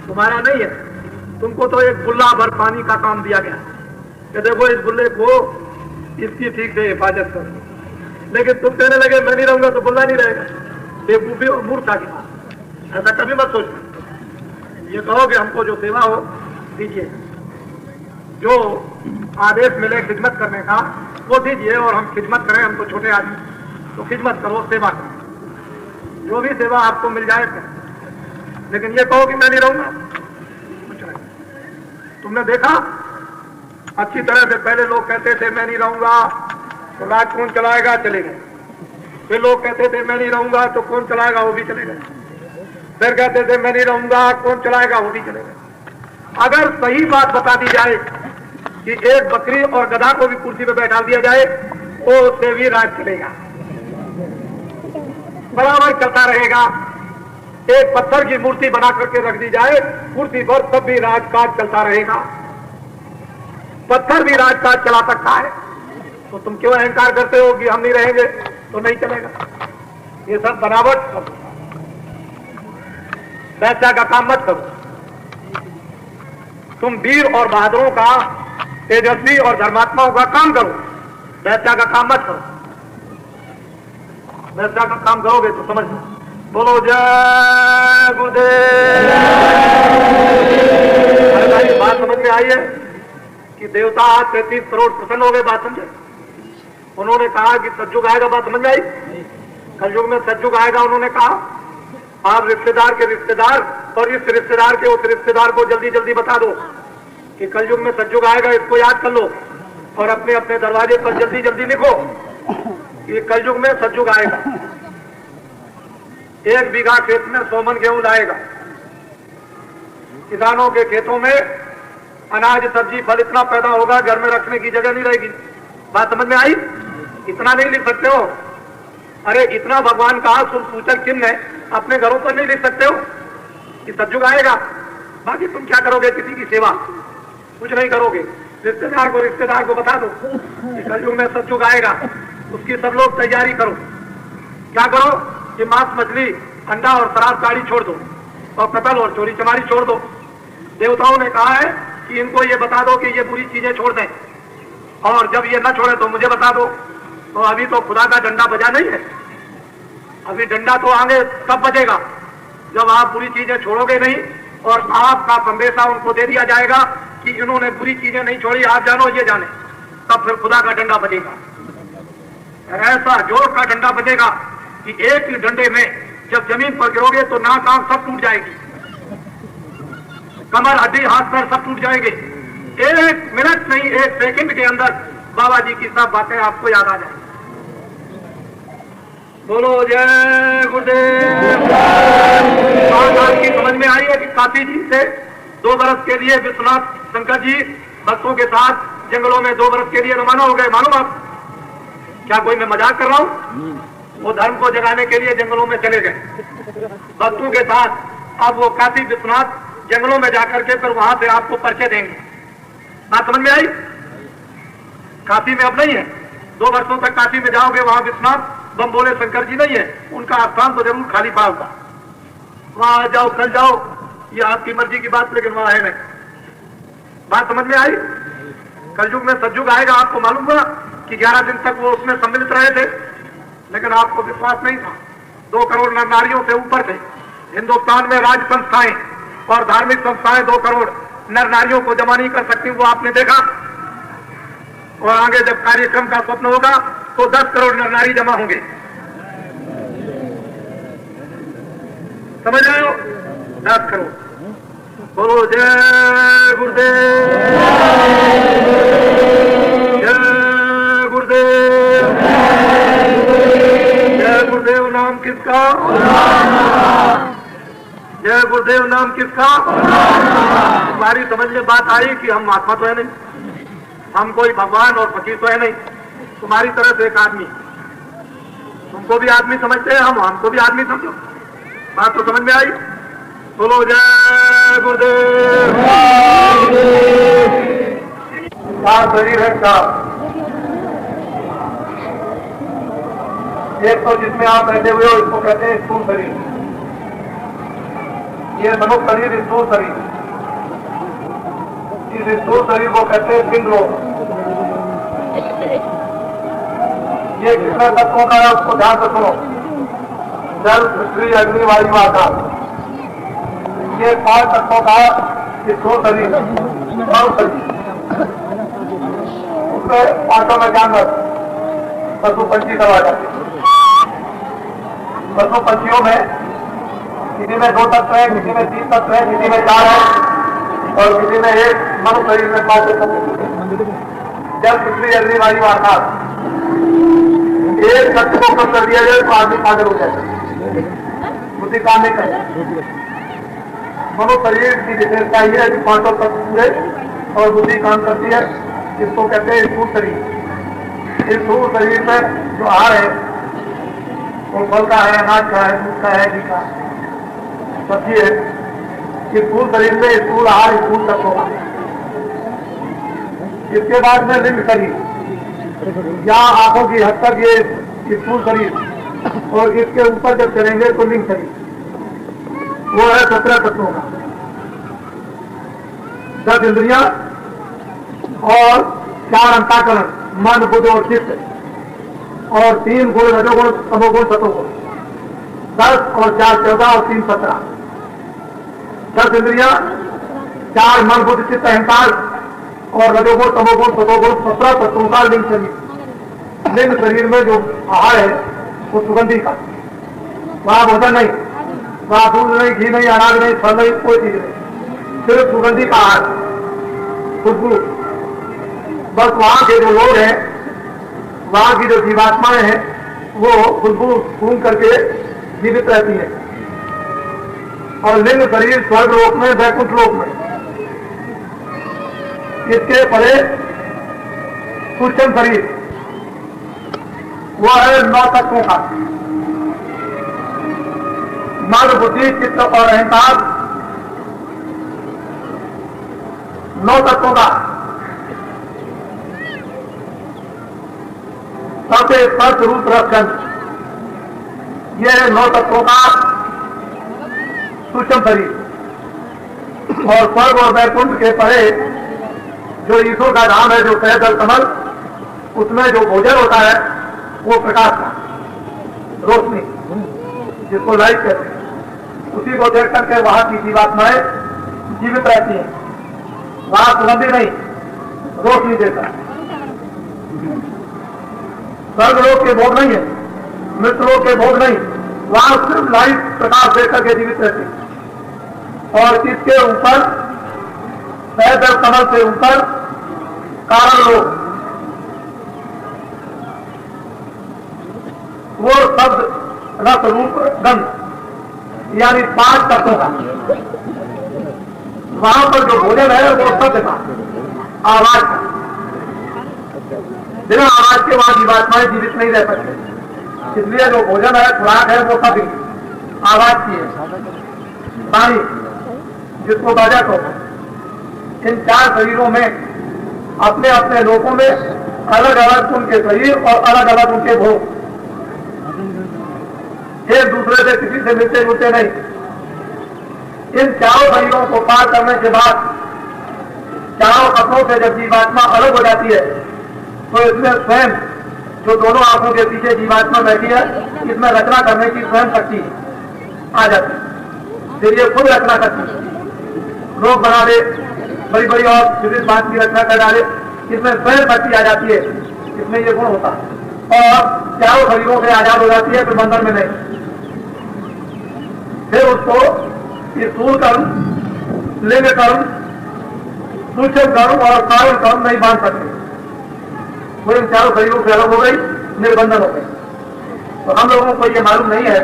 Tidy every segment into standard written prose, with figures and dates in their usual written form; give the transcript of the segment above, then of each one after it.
तुम्हारा नहीं है। तुमको तो एक बुल्ला भर पानी का काम दिया गया कि देखो इस बुल्ले को इसकी ठीक से हिफाजत करो, लेकिन तुम कहने लगे मैं नहीं रहूंगा तो बुल्ला नहीं रहेगा। बेवकूफी और मूर्खता की बात, ऐसा कभी मत सोचना। ये कहो कि हमको जो सेवा हो दीजिए, जो आदेश मिले खिदमत करने का वो दीजिए और हम खिदमत करें। हम तो छोटे आदमी, तो खिदमत करो, सेवा करो, जो भी सेवा आपको मिल जाए करो। लेकिन ये कहो कि मैं नहीं रहूंगा, कुछ नहीं। तुमने देखा अच्छी तरह से, पहले लोग कहते थे मैं नहीं रहूंगा तो राज कौन चलाएगा, चले गए। फिर लोग कहते थे मैं नहीं रहूंगा तो कौन चलाएगा, वो भी चले गए। फिर कहते थे मैं नहीं रहूंगा, कौन चलाएगा, वो भी चले गए। अगर सही बात बता दी जाए कि एक बकरी और गधा को भी कुर्सी पे बैठा दिया जाए तो उससे भी राज चलेगा, बराबर चलता रहेगा। एक पत्थर की मूर्ति बना करके रख दी जाए कुर्सी पर, तब भी राजकाज चलता रहेगा। पत्थर भी राजकाज चला सकता है। तो तुम क्यों अहंकार करते हो कि हम नहीं रहेंगे तो नहीं चलेगा? ये सब बनावट, वैसा का काम मत करो। तुम वीर और बहादुरों का, तेजस्वी और धर्मात्माओं का काम करो, वैसा का काम मत करो। वैसा का काम करोगे तो समझ लो। बोलो जय गुरुदेव। बात समझ में आई है कि देवता आज 33 करोड़ प्रसन्न हो गए? बात समझे? उन्होंने कहा कि सतयुग आएगा, बात समझ में आई? कलयुग में सतयुग आएगा। उन्होंने कहा आप रिश्तेदार के रिश्तेदार और इस रिश्तेदार के उस रिश्तेदार को जल्दी जल्दी बता दो कि कलयुग में सतयुग आएगा, इसको याद कर लो और अपने अपने दरवाजे पर जल्दी जल्दी लिखो कि कलयुग में सतयुग आएगा। 1 बीघा खेत में 100 मन गेहूं लाएगा। किसानों के खेतों में अनाज सब्जी फल इतना पैदा होगा, घर में रखने की जगह नहीं रहेगी। बात समझ में आई? इतना नहीं लिख सकते हो? अरे इतना भगवान का सूचक चिन्ह है, अपने घरों पर नहीं लिख सकते हो कि सतयुग आएगा? बाकी तुम क्या करोगे? किसी की सेवा कुछ नहीं करोगे। रिश्तेदार को बता दो कि कलयुग में सतयुग आएगा, उसकी सब लोग तैयारी करो। क्या करो कि मांस मछली अंडा और शराब गाड़ी छोड़ दो और कत्ल और चोरी चमारी छोड़ दो। देवताओं ने कहा है कि इनको ये बता दो कि ये बुरी चीजें छोड़ दें, और जब ये न छोड़े तो मुझे बता दो। तो अभी तो खुदा का डंडा बजा नहीं है, अभी डंडा तो आगे तब बजेगा जब आप बुरी चीजें छोड़ोगे नहीं और आपका संदेशा उनको दे दिया जाएगा कि इन्होंने बुरी चीजें नहीं छोड़ी, आप जानो ये जाने, तब फिर खुदा का डंडा बजेगा। ऐसा जोर का डंडा बजेगा कि एक ही डंडे में जब जमीन पर गिरोगे तो नाक आंख सब टूट जाएगी, कमर हड्डी हाथ पैर सब टूट जाएंगे। 1 मिनट नहीं, 1 सेकंड के अंदर बाबा जी की सब बातें आपको याद आ जाएंगी। बोलो जय गुरुदेव। बात की समझ में आई है कि काशी जी से 2 बरस के लिए विश्वनाथ शंकर जी भक्तों के साथ जंगलों में 2 बरस के लिए रवाना हो गए। मालूम आप? क्या कोई मैं मजाक कर रहा हूँ? वो धर्म को जगाने के लिए जंगलों में चले गए भक्तों के साथ। अब वो काशी विश्वनाथ जंगलों में जाकर के फिर वहां से आपको परिचय देंगे। बात समझ में आई? काशी में अब नहीं है, 2 वर्षों तक काशी में जाओगे, वहां विश्वनाथ बम बोले शंकर जी नहीं है, उनका स्थान तो जरूर खाली पड़ा होगा। वहां जाओ, कल जाओ, ये आपकी मर्जी की बात, लेकिन वहां है नहीं। बात समझ में आई? कलयुग में सतयुग आएगा। आपको मालूम हुआ कि 11 दिन तक वो उसमें सम्मिलित रहे थे, लेकिन आपको विश्वास नहीं था। 2 करोड़ नर नारियों से ऊपर थे। हिंदुस्तान में राज संस्थाएं और धार्मिक संस्थाएं 2 करोड़ नर नारियों को जमा नहीं कर सकती, वो आपने देखा। और आगे जब कार्यक्रम का स्वप्न होगा तो 10 करोड़ नर नारी जमा होंगे। समझ रहे हो? 10 करोड़। बोलो जय गुरुदेव। जय गुरुदेव। जय गुरुदेव। नाम किसका? जय गुरुदेव। नाम किसका? हमारी समझ में बात आई कि हम महात्मा तो है नहीं, हम कोई भगवान और फकीर तो है नहीं, तुम्हारी तरह से एक आदमी। तुमको भी आदमी समझते हैं, हम हमको भी आदमी समझो। बात तो समझ में आई? बोलो जय गुरुदेव। शरीर है का एक तो जिसमें आप बैठे हुए हो इसको कहते हैं स्थूल शरीर, ये मनुष्य शरीर, स्थूल शरीर, इस स्थूल शरीर को कहते हैं पिंड लोक। ये कितने तत्वों का है उसको ध्यान से सुनो। जल, पृथ्वी, अग्नि, वायु, आकाश, ये 5 तत्वों का स्थूल शरीर, मनुष्य शरीर। उसमें 5 में जानवर, पशु पंछी सब आ जाते हैं। पशु पंछियों में किसी में 2 तत्व है, किसी में 3 तत्व है, किसी में 4 है और किसी में 1, मनुष्य शरीर में 5 तत्व। जल, पृथ्वी, अग्नि, वायु, आकाश, एक तत्व को कम कर दिया जाए तो आदमी पागल हो जाए, बुद्धि काम नहीं करे। मनुष्य शरीर की विशेषता यह है कि 5 तत्व पूरे और बुद्धि काम करती है। इसको कहते हैं स्थूल शरीर। इस स्थूल शरीर में जो आहार है वो फल का है, अनाज का है, दूध का है, घी का सब्जी है। इस स्थूल शरीर में स्थूल आहार, स्थूल तत्वों का। इसके बाद में लिंग शरीर, या आंखों की हद तक ये स्थूल शरीर और इसके ऊपर जब चलेंगे तो लिंग शरीर, वो है 17 तत्वों का। 10 इंद्रियां और 4 अंतःकरण, मन, बुद्धि और चित्त, और 3 गुण, रजोगुण, तमोगुण, सतोगुण। 10 और 4 14 और 3 17। 10 इंद्रियां, 4 मन, बुद्धि, चित्त, अहंकार और रजोगुण, तमोगुण, सतोगुण, 17 तत्वों का लिंग शरीर। लिंग शरीर में जो आहार है वो सुगंधी का, वहां भोजन नहीं, वहां दूध नहीं, घी नहीं, अनाज नहीं, फल नहीं, कोई चीज नहीं, सिर्फ सुगंधी का आहार, खुशबू। बस वहां के जो लोग हैं, वहां की जो जीवात्माएं हैं, वो खुशबू सूंघ करके जीवित रहती है। और लिंग शरीर स्वर्ग लोक में, वैकुंठ लोक में। इसके परे सूक्ष्म शरीर, वो है 9 तत्वों का, मन, बुद्धि, चित्त और अहंकार, 9 तत्वों का। सबसे स्पर्श, रूप, रस, गंध, यह है 9 तत्वों का सूक्ष्म शरीर। और स्वर्ग और वैकुंठ के परे जो ईश्वर का धाम है, जो सहजल कमल, उसमें जो भोजन होता है वो प्रकाश का, रोशनी, जिसको लाइट कहते हैं, उसी को देख करके वहां की जीवात्माएं जीवित रहती हैं। वहां सुगंधी नहीं, रोशनी देता है। स्वर्ग लोक के भोग नहीं है, मृत्यु लोक के भोग नहीं, वहां सिर्फ लाइट, प्रकाश देख करके जीवित रहती है। और इसके ऊपर सहजल कमल से ऊपर कारण लोक, वो शब्द, रस, रूप, गंध, यानी 5 तत्वों का। वहां पर जो भोजन है वो शब्द का, आवाज का। बिना आवाज के वहां जीवात्माएं जीवित नहीं रह सकते। इसलिए जो भोजन है, खुराक है, वो सभी आवाज की है। पानी, जिसको बाजा कहते हैं। इन 4 शरीरों में, अपने अपने लोकों में अलग अलग उनके शरीर और अलग अलग उनके भोग, एक दूसरे से किसी से मिलते जुलते नहीं। इन 4 शरीरों को पार करने के बाद 4 तत्वों से जब जीवात्मा अलग हो जाती है तो इसमें स्वयं जो दोनों आंखों के पीछे जीवात्मा बैठी है, इसमें रचना करने की स्वयं शक्ति आ जाती है। फिर ये खुद रचना करती है, रोग बना दे, बड़ी बड़ी और विविध बात की रचना कर डाले, इसमें स्वयं शक्ति आ जाती है। इसमें ये गुण होता है और 4 शरीरों से आजाद हो जाती है, फिर बंधन में नहीं। फिर उसको स्थूल कर्म, लिंग कर्म, सूक्ष्म कर्म और कारण कर्म नहीं बांध सकते। वो इन 4 शरीरों से अलग हो गई, निर्बंधन हो गई। तो हम लोगों को ये मालूम नहीं है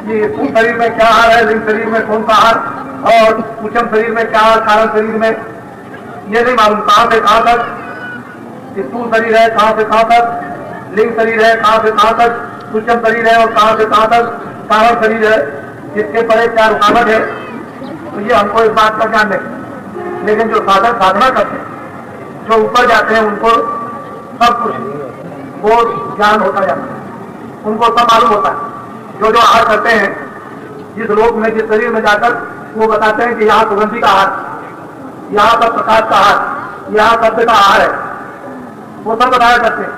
कि स्थूल शरीर में क्या आहार है, लिंग शरीर में कौन सा आहार, और सूक्ष्म शरीर में क्या आहार, कारण शरीर में, ये नहीं मालूम। कहां से कहां तक स्थूल शरीर है, कहां से कहां तक लिंग शरीर है, कहां से कहां तक सूक्ष्म शरीर है, और कहां से कहां तक कारण शरीर है, इसके परे 4 रुकावट है। तो ये हमको इस बात का ज्ञान नहीं। लेकिन जो साधक साधना करते हैं, जो ऊपर जाते हैं, उनको सब कुछ वो ज्ञान होता जाता है, उनको सब मालूम होता है। जो जो आहार करते हैं, जिस लोक में, जिस शरीर में जाकर वो बताते हैं कि यहाँ सुगंधी का आहार, यहाँ पर प्रकाश का आहार, यहाँ शब्द का आहार है, वो सब बताया करते हैं।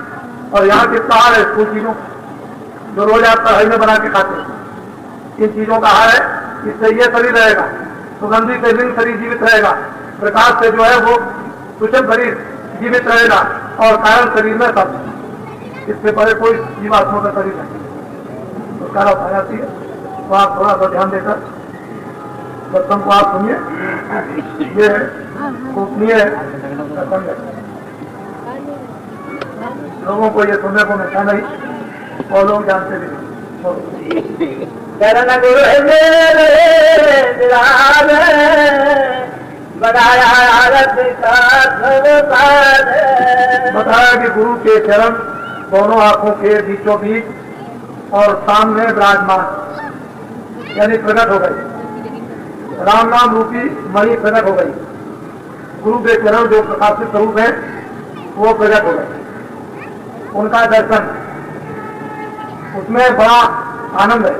और यहाँ किसका आहार है? कुछ चीजों जो रोज आप कढ़ाई में बना के खाते हैं, इन चीजों का आहार है। इससे ये शरीर रहेगा, सुगंधी से लिंग शरीर जीवित रहेगा, प्रकाश से जो है वो सूक्ष्म शरीर जीवित रहेगा, और कारण शरीर में सब, इससे परे कोई जीवात्मा का शरीर नहीं। तो कारण हो जाती है। तो आप थोड़ा सा ध्यान देकर सत्संग को आप सुनिए, ये गोपनीय सत्संग है, लोगों को ये सुनने को मिलता नहीं और लोग जानते भी नहीं। चरण गुरु बताया कि गुरु के चरण दोनों आंखों के बीचों बीच और सामने विराजमान, यानी प्रकट हो गई, राम नाम रूपी मणि प्रकट हो गई। गुरु के चरण जो प्रकाशित स्वरूप है वो प्रकट हो गए, उनका दर्शन, उसमें बड़ा आनंद है।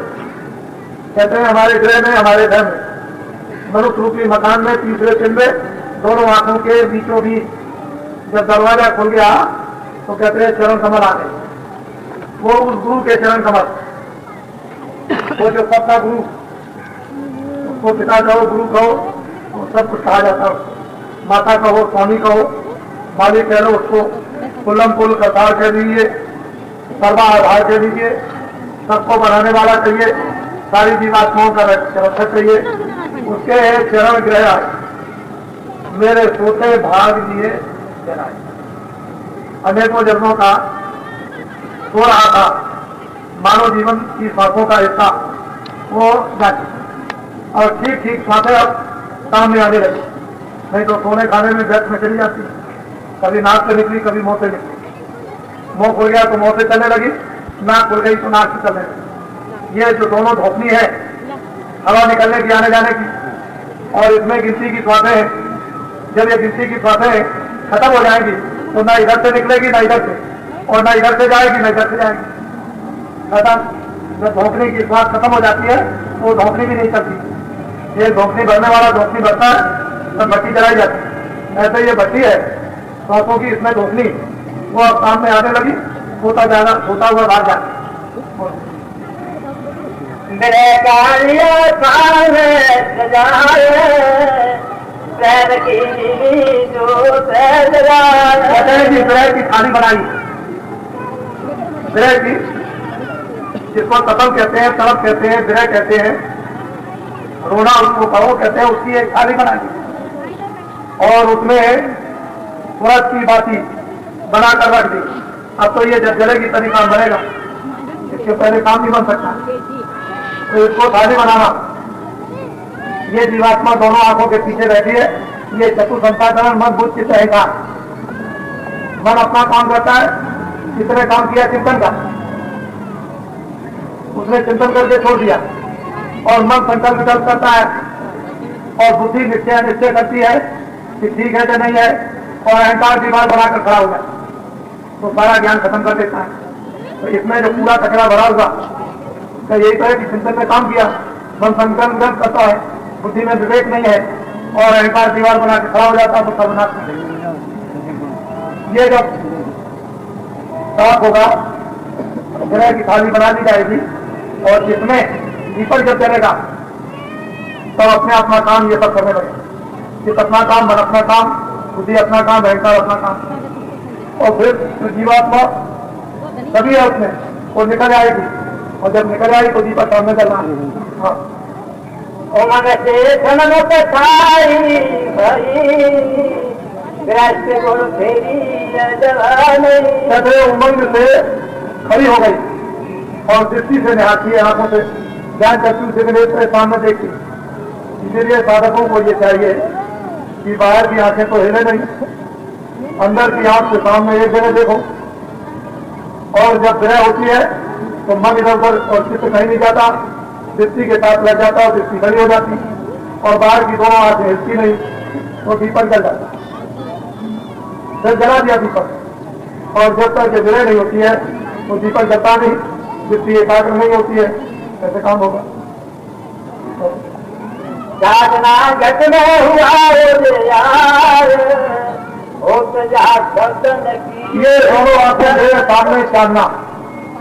कहते हैं हमारे गृह में, हमारे घर में, मनुष्य रूपी मकान में, तीसरे दिन में दोनों आंखों के बीचों बीच जब दरवाजा खुल गया तो कहते हैं चरण कमल आ गए। वो उस गुरु के चरण कमल, वो जो सबका गुरु, उसको पिता कहो, गुरु कहो, वो सब कुछ कहा जाता है। माता कहो, स्वामी कहो, मालिक कह लो, उसको कुल्लम कुल करतार कह दीजिए, सर्वा आधार कह दीजिए, सबको बढ़ाने वाला चाहिए, सारी जीवात्माओं का रक्षक चाहिए। उसके चरण ग्रह आए, मेरे सोते भाग लिए जनाए। अनेकों जन्मों का सो रहा था, मानव जीवन की सांसों का हिस्सा वो जाती, और ठीक ठीक सांसें अब सामने आने लगी। नहीं तो सोने खाने में व्यर्थ में चली जाती, कभी नाक से निकली, कभी मुंह से निकली। मुंह खुल गया तो मुंह से चलने लगी, नाक खुल गई तो नाक से चलने लगी। ये जो दोनों धोपनी है हवा निकलने की, आने जाने की, और इसमें गिनती की श्वासें हैं। जब ये गिनती की श्वासें खत्म हो जाएंगी तो ना इधर से निकलेगी ना इधर से, और ना इधर से जाएगी ना इधर से जाएगी। खत्म। जब धोपनी की श्वास खत्म हो जाती है तो धोपनी भी नहीं चलती। ये धोपनी भरने वाला धोपनी भरता है तब भट्टी जलाई जाती है। ऐसे ये भट्टी है श्वासों की, इसमें धोपनी वो अब सामने आने लगी, होता जाना, होता हुआ बाहर जाए। ग्रह की थाली बनाई, ग्रह की, जिसको तपल कहते हैं, तड़प कहते हैं, ग्रह कहते हैं, रोना उसको कहो कहते हैं, उसकी एक थाली बनाई और उसमें सूरज की बाती बनाकर रख दी। अब तो ये जब जलेगी तभी काम बनेगा, इसके पहले काम नहीं बन सकता। तो इसको थाली बनाना, ये जीवात्मा दोनों आंखों के पीछे रहती है। ये चतुर्संताकरण मन बुद्ध चित्त अहंकार, मन अपना काम करता है। किसने काम किया? चिंतन का, उसने चिंतन करके छोड़ दिया, और मन संकल्प विकल्प करता है, और बुद्धि निश्चय करती है कि ठीक है कि नहीं है, और अहंकार दीवार बनाकर खड़ा हो जाए तो सारा ज्ञान खत्म कर देता है। तो इसमें जो पूरा कचरा भरा हुआ तो यही तो है कि चिंतन में काम किया, मन संकल्प करता है, बुद्धि में विवेक नहीं है, और अहंकार दीवार बना के खड़ा हो जाता है तो सर्वनाश नहीं। ये जब साफ होगा तो ग्रह की थाली बना दी जाएगी, और जिसमें दीपक जब चलेगा तब अपने अपना काम ये सब करने लगे। चित्त अपना काम, मन अपना काम, बुद्धि अपना काम, अहंकार अपना काम, और फिर जीवात्मा सभी है उसमें, वो निकल आएगी, और जब निकल आएगी तो दीपक सामने चलना। हाँ, उमंग से धनमत खाई भरी, ग्रस्त गुरु फेरी जवानी। उमंग से खड़ी हो गई और दृष्टि से निहारती है, आंखों से ज्ञान चक्षु से नेत्र सामने देखती। इसीलिए साधकों को ये चाहिए कि बाहर की आंखें तो हिले नहीं, अंदर की आंख के सामने एक जगह देखो, और जब ग्रह होती है तो मन इधर उधर और चित्त कहीं नहीं जाता, दृष्टि के साथ लग जाता और दृष्टि खड़ी हो जाती, और बाहर की दोनों आंखें हिलती नहीं तो दीपक जल जाता। जब जला दिया दीपक, और जब तक ये ग्रह नहीं होती है तो दीपक जलता नहीं, दृष्टि एकाग्र नहीं होती है, कैसे काम होगा? साधना घट में हुआ रे यार, हो तो जा दर्शन की। ये दोनों आंखें मेरे सामने चांदना,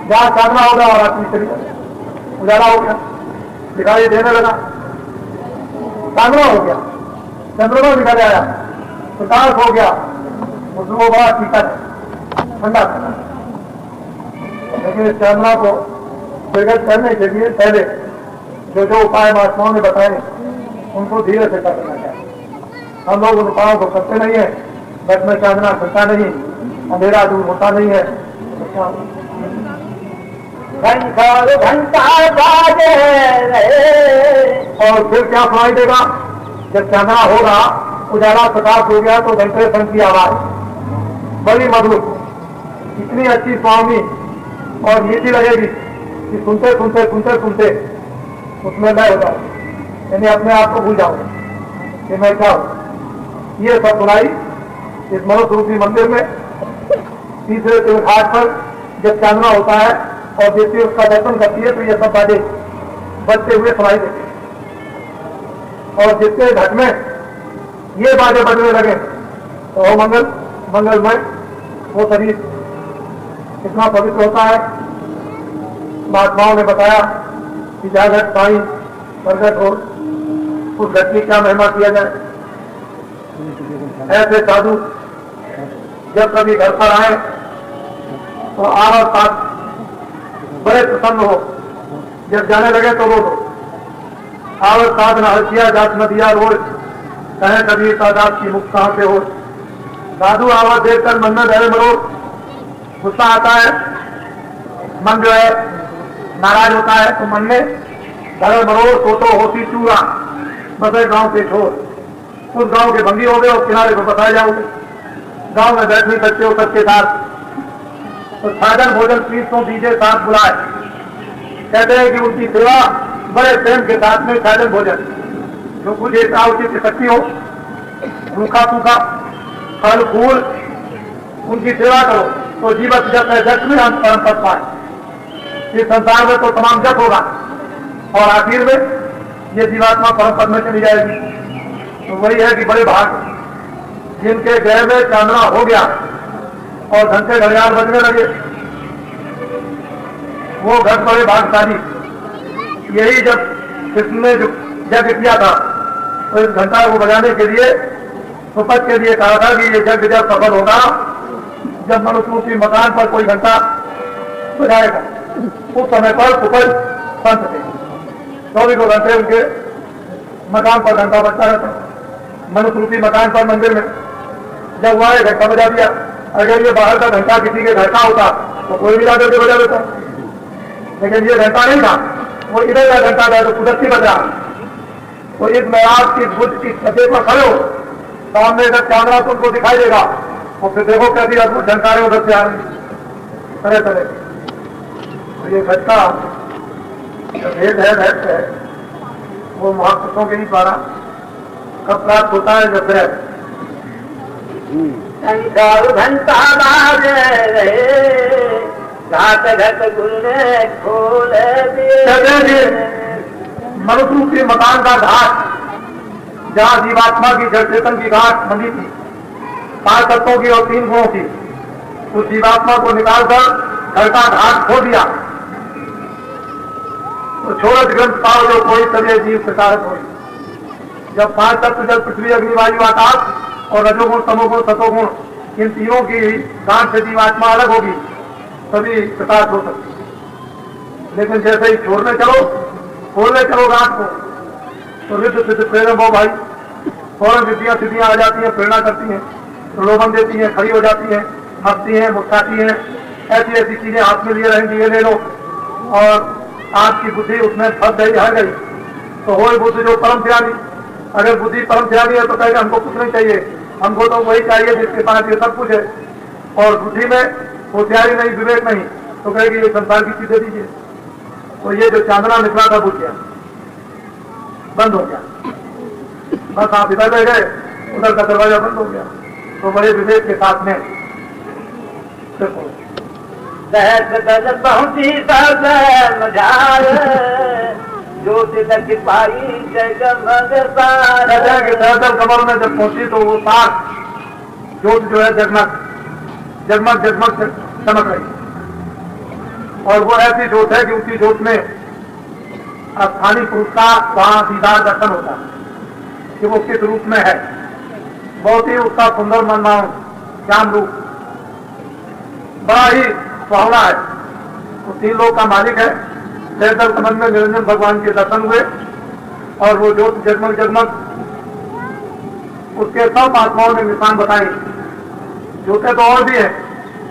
जहाँ चांदना होगा और अपनी शरीर उजाला हो गया, दिखाई देने लगा, चांदना हो गया, चंद्रमा दिखा आया, प्रकाश हो गया, उसको बड़ा टीका ठंडा करना। लेकिन इस चांदना को प्रगट करने के लिए पहले जो जो उपाय महात्माओं ने बताए उनको धीरे से करना चाहिए। हम लोग उन उपायों को करते नहीं है, बट में चांदना खुलता नहीं, अंधेरा दूर होता नहीं है। घंटा बाजे रहे, और फिर क्या सुनाई देगा? जब चांदना होगा, उजाला प्रकाश हो गया तो घंटे संग की आवाज बड़ी मधुर, इतनी अच्छी स्वामी और मीठी लगेगी कि सुनते सुनते सुनते सुनते उसमें लय हो जाओ, यानी अपने आप को भूल जाओ कि मैं क्या हूं। ये सब सुनाई इस मनुष्य रूपी मंदिर में तीसरे घाट पर जब चांदना होता है और जैसे उसका दर्शन करती है तो ये सब बाजे बजते हुए सुनाई देते हैं। और जिसके घट में ये बाजे बजने लगे तो वो मंगलमय वो शरीर इतना पवित्र होता है। महात्माओं ने बताया कि जहाँ घट साई प्रगट हो उस घट की क्या महिमा किया जाए। ऐसे साधु जब कभी घर पर आए तो आवर साथ बड़े प्रसन्न हो, जब जाने लगे तो रो दो। आवर साध न हसिया जात न दिया रोज, कहे कभी तादाद की मुक्त कहां से हो। साधु आवाज देखकर मन में डरे मरो, गुस्सा आता है, मन जो है नाराज होता है तो मन में डरे मरो तो होती चूरा बसे गांव के छोर। उस गांव के भंगी हो गए और किनारे पर बसाए जाओगे, गांव में बैठ नहीं सकते हो सबके साथ। तो साधन भोजन तीर्थों दीजिए साथ बुलाए, कहते हैं कि उनकी सेवा बड़े प्रेम के साथ में साधन भोजन जो कुछ एक उचित शक्ति हो, रूखा सूखा फल फूल उनकी सेवा करो तो जीवन जप है, जप में हम परम पद पाए। इस संसार में तो तमाम जप होगा और आखिर में ये जीवात्मा परम पद में चली जाएगी। तो वही है कि बड़े भाग जिनके गृह में चांदना हो गया और घंटे घड़ियाल बजने लगे, वो घर बड़े भागशाली। यही जब किसने जो यज्ञ किया था तो इस घंटा को बजाने के लिए सुपथ के लिए कहा था कि ये यज्ञ जब सफल होगा जब मनुष्य की मकान पर कोई घंटा बजाएगा। उस समय पर सुपथ संत थे, 24 घंटे उनके मकान पर घंटा बजता रहता। मनुष्य रूपी मकान पर मंदिर में जब वहां घंटा बजा दिया, अगर ये बाहर का घंटा किसी के घर का होता तो कोई भी जाकर के बजा देता, लेकिन ये घंटा नहीं था, वो इधर का घंटा था तो कुदरती बजा। तो इस महराज की बुद्ध की सचे पर खड़े हो, सामने जब चांदना तुमको दिखाई देगा और फिर देखो कैसी अद्भुत झंकारें उधर से आ रही तरह तरह। तो ये घटका जो भेद है वो महापुरुषों के ही द्वारा कब प्राप्त होता है जब घंटा बाज रहे, घाट घट गुल्ले खोल दिए। मनुष्य रूपी मकान का घाट जहाँ जीवात्मा की जड़ चेतन की घाट बंधी थी 5 तत्वों की और 3 गुणों की, उस जीवात्मा को निकालकर घर का घाट खो दिया। तो छोड़त ग्रंथ पाओ जो कोई तभी जीव प्रसारत हो। जब 5 तत्व जल पृथ्वी अग्नि वायु आकाश और रजोगुण तमोगुण सतोगुण इन तीनों की गांठ से जीवात्मा अलग होगी तभी प्रकाश हो सकती। लेकिन जैसे ही छोड़ने चलो खोलने चलो गांठ को तो रिद्ध सिद्ध प्रेरम हो भाई, फौरन विद्या सिद्धियां आ जाती हैं, प्रेरणा करती हैं, प्रलोभन देती हैं, खड़ी हो जाती हैं, हंसती हैं, मुस्कुराती हैं, ऐसी ऐसी चीजें हाथ में लिए रहेंगी, ये ले लो। और आपकी बुद्धि उसमें फंस गई, हर गई तो हो बुद्धि जो परम त्यागी। अगर बुद्धि परम त्यागी है तो कहेगा हमको कुछ नहीं चाहिए, हमको तो वही चाहिए जिसके पास ये सब कुछ है। और बुद्धि में होशियारी नहीं, विवेक नहीं, तो कहेगी ये संसार की चीजें दीजिए। तो ये जो चांदना निकला था बुझ गया, बंद हो गया, बस आप इधर रह गए, उधर का दरवाजा बंद हो गया। तो बड़े विवेक के साथ में पहुंची मझार जो तिलक पाई जगमग तार। कहते हैं कि सहस्त्र कमर में जब पहुंची तो वो सात जोत जो है जगमग जगमग जगमग चमक रही, और वो ऐसी जोत है कि उसी जोत में स्थानीय पुरुष का वहां दीदार दर्शन होता है कि वो किस रूप में है। बहुत ही उसका सुंदर मनमोहन श्याम रूप बड़ा ही सुहावना है। वो 3 लोक का मालिक है। सहस्त्र कमल में निरंजन भगवान के दर्शन हुए और वो जोत जगमग जगमग, उसके सब आत्माओं ने निशान बताए। जोतें तो और भी है,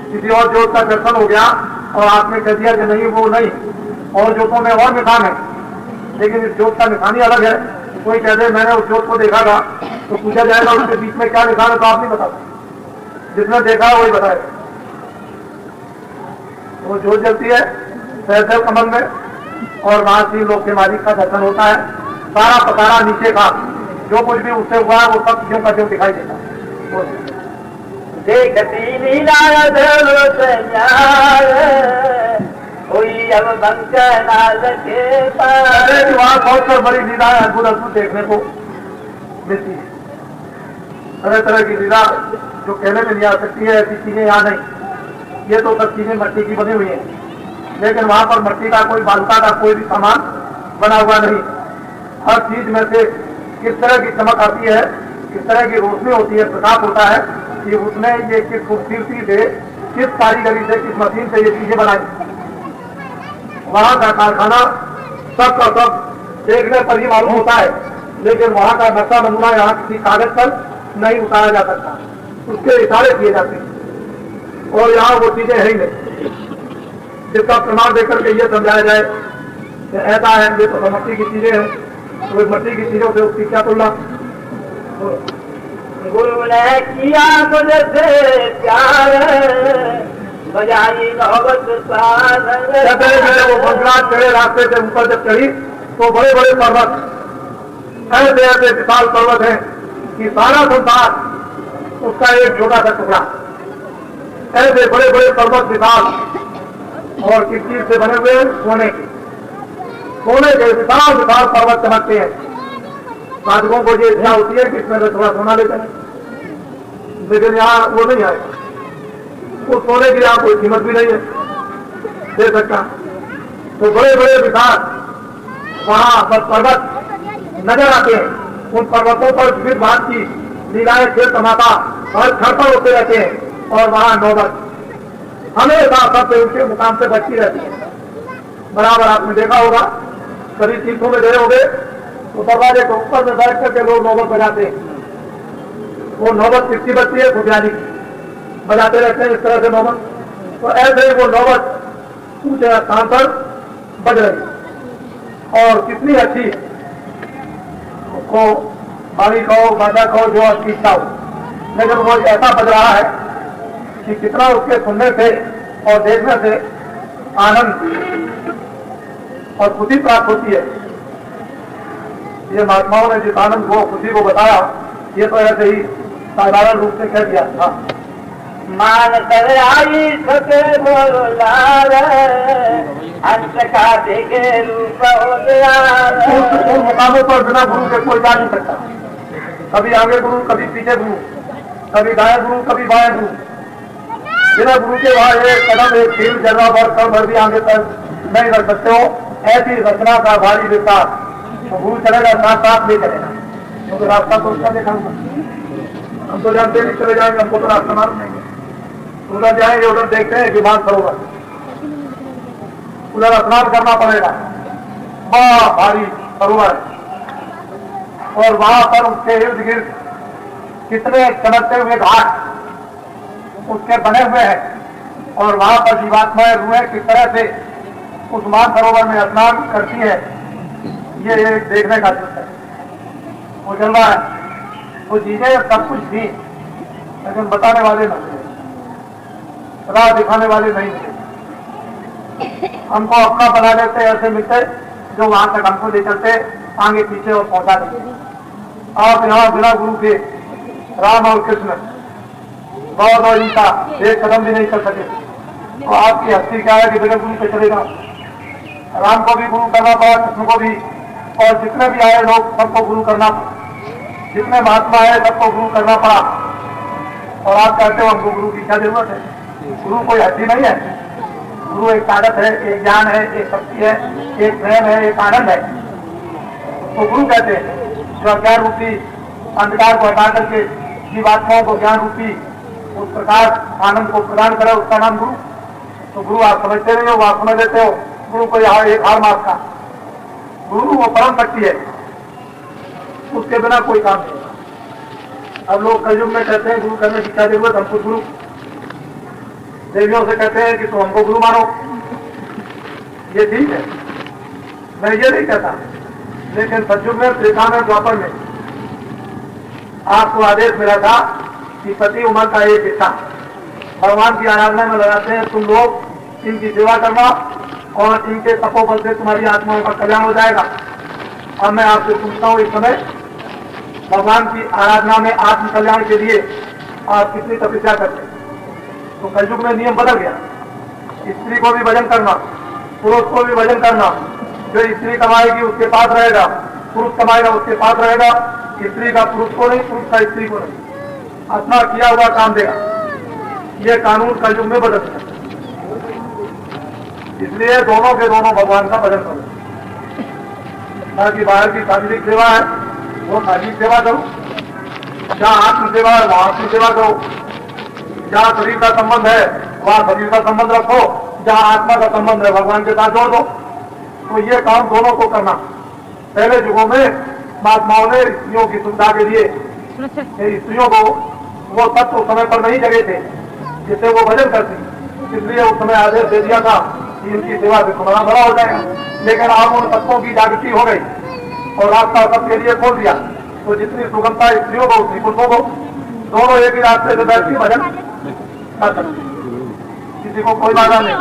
किसी और जोत का दर्शन हो गया और आपने कह दिया कि नहीं वो नहीं, और जोतों में और निशान है, लेकिन इस जोत का निशान ही अलग है। कोई कह दे मैंने उस जोत को देखा था, तो पूछा जाएगा उसके बीच में क्या निशान है, तो आप नहीं बता सकते, जिसने देखा वही बताए। वो जोत जलती है सहस्त्र कमल में, और वहां 3 लोक के मालिक का दर्शन होता है। सारा पतारा नीचे का जो कुछ भी उससे हुआ है वो सब ज्यों का ज्यों दिखाई देता है। देखती लीला कोई अब बंकर नाल के पार। वहां बहुत से बड़ी लीला अद्भुत अद्भुत देखने को मिलती है। तरह तरह की लीला जो कहने में नहीं आ सकती है, ऐसी चीजें यहाँ नहीं। ये तो सब चीजें मट्टी की बनी हुई है, लेकिन वहां पर मट्टी का कोई बालुका का कोई भी सामान बना हुआ नहीं। हर चीज में से किस तरह की चमक आती है, किस तरह की रोशनी होती है, प्रकाश होता है कि उसने ये किस खूबसूरती से, किस कारीगरी से, किस मशीन से ये चीजें बनाई। वहां का कारखाना सब का सब देखने पर ही मालूम होता है, लेकिन वहां का नक्शा नमूना यहाँ किसी कागज पर नहीं उतारा जा सकता, उसके इशारे किए जाते हैं। और यहाँ वो चीजें है ही नहीं जिसका प्रमाण देकर के ये समझाया जाए कि ऐसा है, ये तो मट्टी की चीजें हैं, तो मट्टी की चीजों से उसकी क्या तुलना। गुरु ने किया मुझसे प्यार बजाई मोहब्बत कहते हैं वो बंगलाट चढ़े रास्ते से ऊपर जब चढ़ी तो बड़े बड़े पर्वत, ऐसे ऐसे विशाल पर्वत हैं कि सारा संसार उसका एक छोटा सा टुकड़ा। ऐसे बड़े बड़े पर्वत विशाल और किस चीज से बने हुए सोने के विशाल विशाल पर्वत चमकते हैं। साधकों को ये इच्छा होती है कि इसमें तो थोड़ा सोना लेते हैं, लेकिन यहाँ वो नहीं आएगा। उस सोने की यहाँ कोई कीमत भी नहीं है दे सकता। तो बड़े बड़े विशाल वहां पर पर्वत नजर आते हैं। उन पर्वतों पर विविध भाग की लीलाएं खेल तमाशा और छड़पड़ होते रहते हैं, और वहां नौबत हमेशा सबसे उनके मुकाम से बचती रहती है। बराबर आपने देखा होगा, कभी तीर्थों में गए होंगे तो दरवाजे के ऊपर में बैठ करके लोग नौबत बजाते हैं। वो नौबत किसकी बजती है? खुशियारी बजाते रहते हैं इस तरह से नौबत। तो ऐसे ही वो नौबत ऊंचे स्थान पर बज रही, और कितनी अच्छी उसको बाड़ी कहो बाजा कहो जो अच्छी इच्छा हो, लेकिन वो ऐसा बज रहा है कि कितना उसके सुनने से और देखने से आनंद और खुशी प्राप्त होती है। ये महात्माओं ने जिस आनंद को खुशी को बताया, ये तो ऐसे ही साधारण रूप से कह दिया था। मान कर आई सके बोलार अंत का देखे रूप उन मुकामों पर बिना गुरु के कोई जा नहीं सकता। कभी आगे गुरु, कभी पीछे गुरु, कभी दाएं गुरु, कभी बाएं गुरु। बिना गुरु के वहां एक कदम, एक कील, जगह भर, कल भर भी आगे तक नहीं रख सकते हो। ऐसी रचना का भारी विस्तार, तो गुरु चलेगा साथ साथ ले चलेगा, क्योंकि रास्ता तो उसका देखा होगा। हम तो जानते नहीं चले जाएंगे, हमको तो रास्ता मालूम नहीं है। उधर जाएंगे, उधर देखते हैं विमान सरोवर, उधर स्नान करना पड़ेगा, बड़ा भारी सरोवर, और वहां पर उसके इर्द गिर्द कितने चमकते हुए घाट उसके बने हुए हैं, और वहां पर जीवात्माएं रूहें किस तरह से उस मान सरोवर में स्नान करती है, ये एक देखने का दृश्य है। वो जलवा है, वो चीजें सब कुछ थी, लेकिन बताने वाले नहीं, राह दिखाने वाले नहीं थे। हमको अपना बना लेते, ऐसे मिलते जो वहां तक हमको ले चलते, आगे पीछे और पहुंचा देते। आप यहाँ बिना गुरु के राम और कृष्ण, बौद्ध और गीता एक कदम भी नहीं चल सके। तो आपकी हस्ती क्या है कि बिना गुरु पे चलेगा? राम को भी गुरु करना पड़ा, कृष्ण को भी, और जितने भी आए लोग सबको गुरु करना, जितने महात्मा आए सबको गुरु करना पड़ा। और आप कहते हो हमको गुरु की क्या जरूरत है? गुरु कोई हड्डी नहीं है। गुरु एक ताकत है, एक ज्ञान है, एक शक्ति है, एक प्रेम है, एक आनंद है। तो गुरु कहते हैं जो अज्ञान रूपी अंधकार को हटा करके जीवात्माओं को ज्ञान रूपी उस प्रकाश आनंद को प्रदान करे, उसका नाम गुरु। तो गुरु आप समझते नहीं हो, आप समझ लेते हो गुरु को यहाँ एक हार मार्ग का। गुरु वो परम शक्ति है, उसके बिना कोई काम नहीं। अब लोग कलयुग में कहते हैं गुरु करने की क्या जरूरत, हमको गुरु। देवियों से कहते हैं कि तुम हमको गुरु मानो, ये ठीक है, मैं ये नहीं कहता। लेकिन सतयुग में, त्रेता में, द्वापर में आपको आदेश मिला था कि प्रति उम्र का एक हिस्सा भगवान की आराधना में लगाते हैं। तुम लोग इनकी सेवा करना और इनके तपोबल से तुम्हारी आत्माओं का कल्याण हो जाएगा। अब मैं आपसे पूछता हूँ, इस समय भगवान की आराधना में आत्म कल्याण के लिए आप कितनी तपस्या करते हैं? तो कलयुग में नियम बदल गया। स्त्री को भी भजन करना, पुरुष को भी भजन करना। जो स्त्री कमाएगी उसके पास रहेगा, पुरुष कमाएगा उसके पास रहेगा। स्त्री का पुरुष को नहीं, पुरुष का स्त्री को नहीं, अपना किया हुआ काम देगा। ये कानून कलयुग में बदल गया। इसलिए दोनों के दोनों भगवान का भजन करो। ताकि बाहर की शारीरिक सेवा है वो शारीरिक सेवा करो, जहाँ आत्म सेवा है वहां आत्म सेवा करो, जहाँ शरीर का संबंध है वहां शरीर का संबंध रखो, जहाँ आत्मा का संबंध है भगवान के साथ जोड़ दो। तो ये काम दोनों को करना। पहले युगों में महात्माओं ने स्त्रियों की सुविधा के लिए स्त्रियों को वो तत्व समय पर नहीं जगे थे जिससे वो भजन करती, इसलिए उस समय आदेश दे दिया था कि इनकी सेवा से तुम्हारा भला हो जाएगा। लेकिन आप उन तत्वों की जागृति हो गई और रास्ता सबके लिए खोल दिया। तो जितनी सुगमता स्त्रियों को उतनी पुरुषों को, दोनों एक ही रास्ते से बैठ के भजन कर सकते, किसी को कोई बाधा नहीं।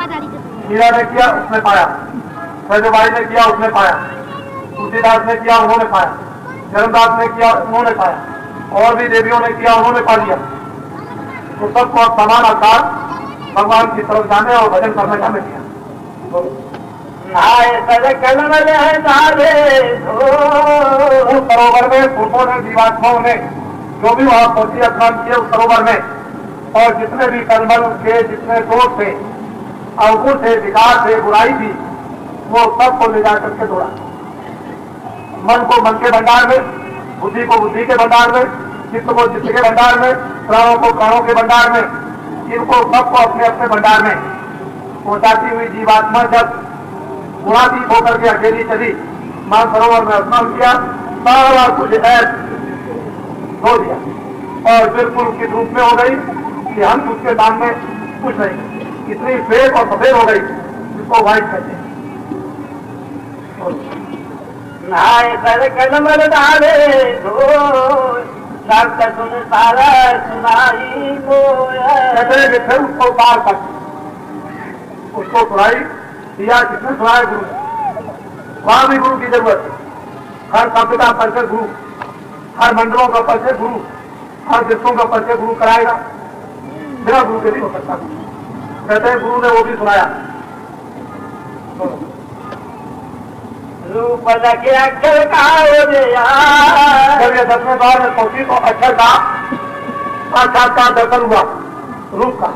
मीरा ने किया उसने पाया, सैजबाई ने किया उसने पाया, तुलसीदास ने किया उन्होंने पाया, धर्मदास ने किया उन्होंने पाया, और भी देवियों ने किया उन्होंने पा लिया। तो सबको अब समान आकार भगवान की तरफ जाने और भजन करने का मिल गया। सरोवर में पुरुषों ने, जीवात्माओं ने जो भी वहां पहुंची स्नान किए उस सरोवर में, और जितने भी कलमल थे, जितने दोष थे, अवगुण थे, विकार थे, बुराई थी, वो सबको ले जाकर के दौड़ा। मन को मन के भंडार में, बुद्धि को बुद्धि के भंडार में, चित्त को चित्त के भंडार में, प्राणों को प्राणों के भंडार में, इनको सबको अपने अपने भंडार में पहुंचाती हुई जीवात्मा जब गुणातीत होकर के अकेली चली, मानसरोवर में स्नान किया, सारा कुछ ऐस धो दिया और बिल्कुल उसके रूप में हो गई कि हम उसके सामने कुछ नहीं, इतनी श्वेत और सफेद हो गई जिसको व्हाइट कहते हैं। नाय कर कलमल डाले धो शब्द सुन सारा सुनाई कहते हैं कि फिर उसको पार तक उसको सुनाई दिया। किसने सुनाया? गुरु ने। वहां भी गुरु की जरूरत है। हर शब्द का परिचय गुरु, हर मंडलों का परिचय गुरु, हर देशों का परिचय गुरु कराएगा। बिना गुरु के नहीं हो सकता। कहते हैं गुरु ने वो भी सुनाया। रूप लगे अक्षर का जब ये 10वें द्वार में पहुंची तो अक्षर का साक्षात्कार दर्शन हुआ, रूप का।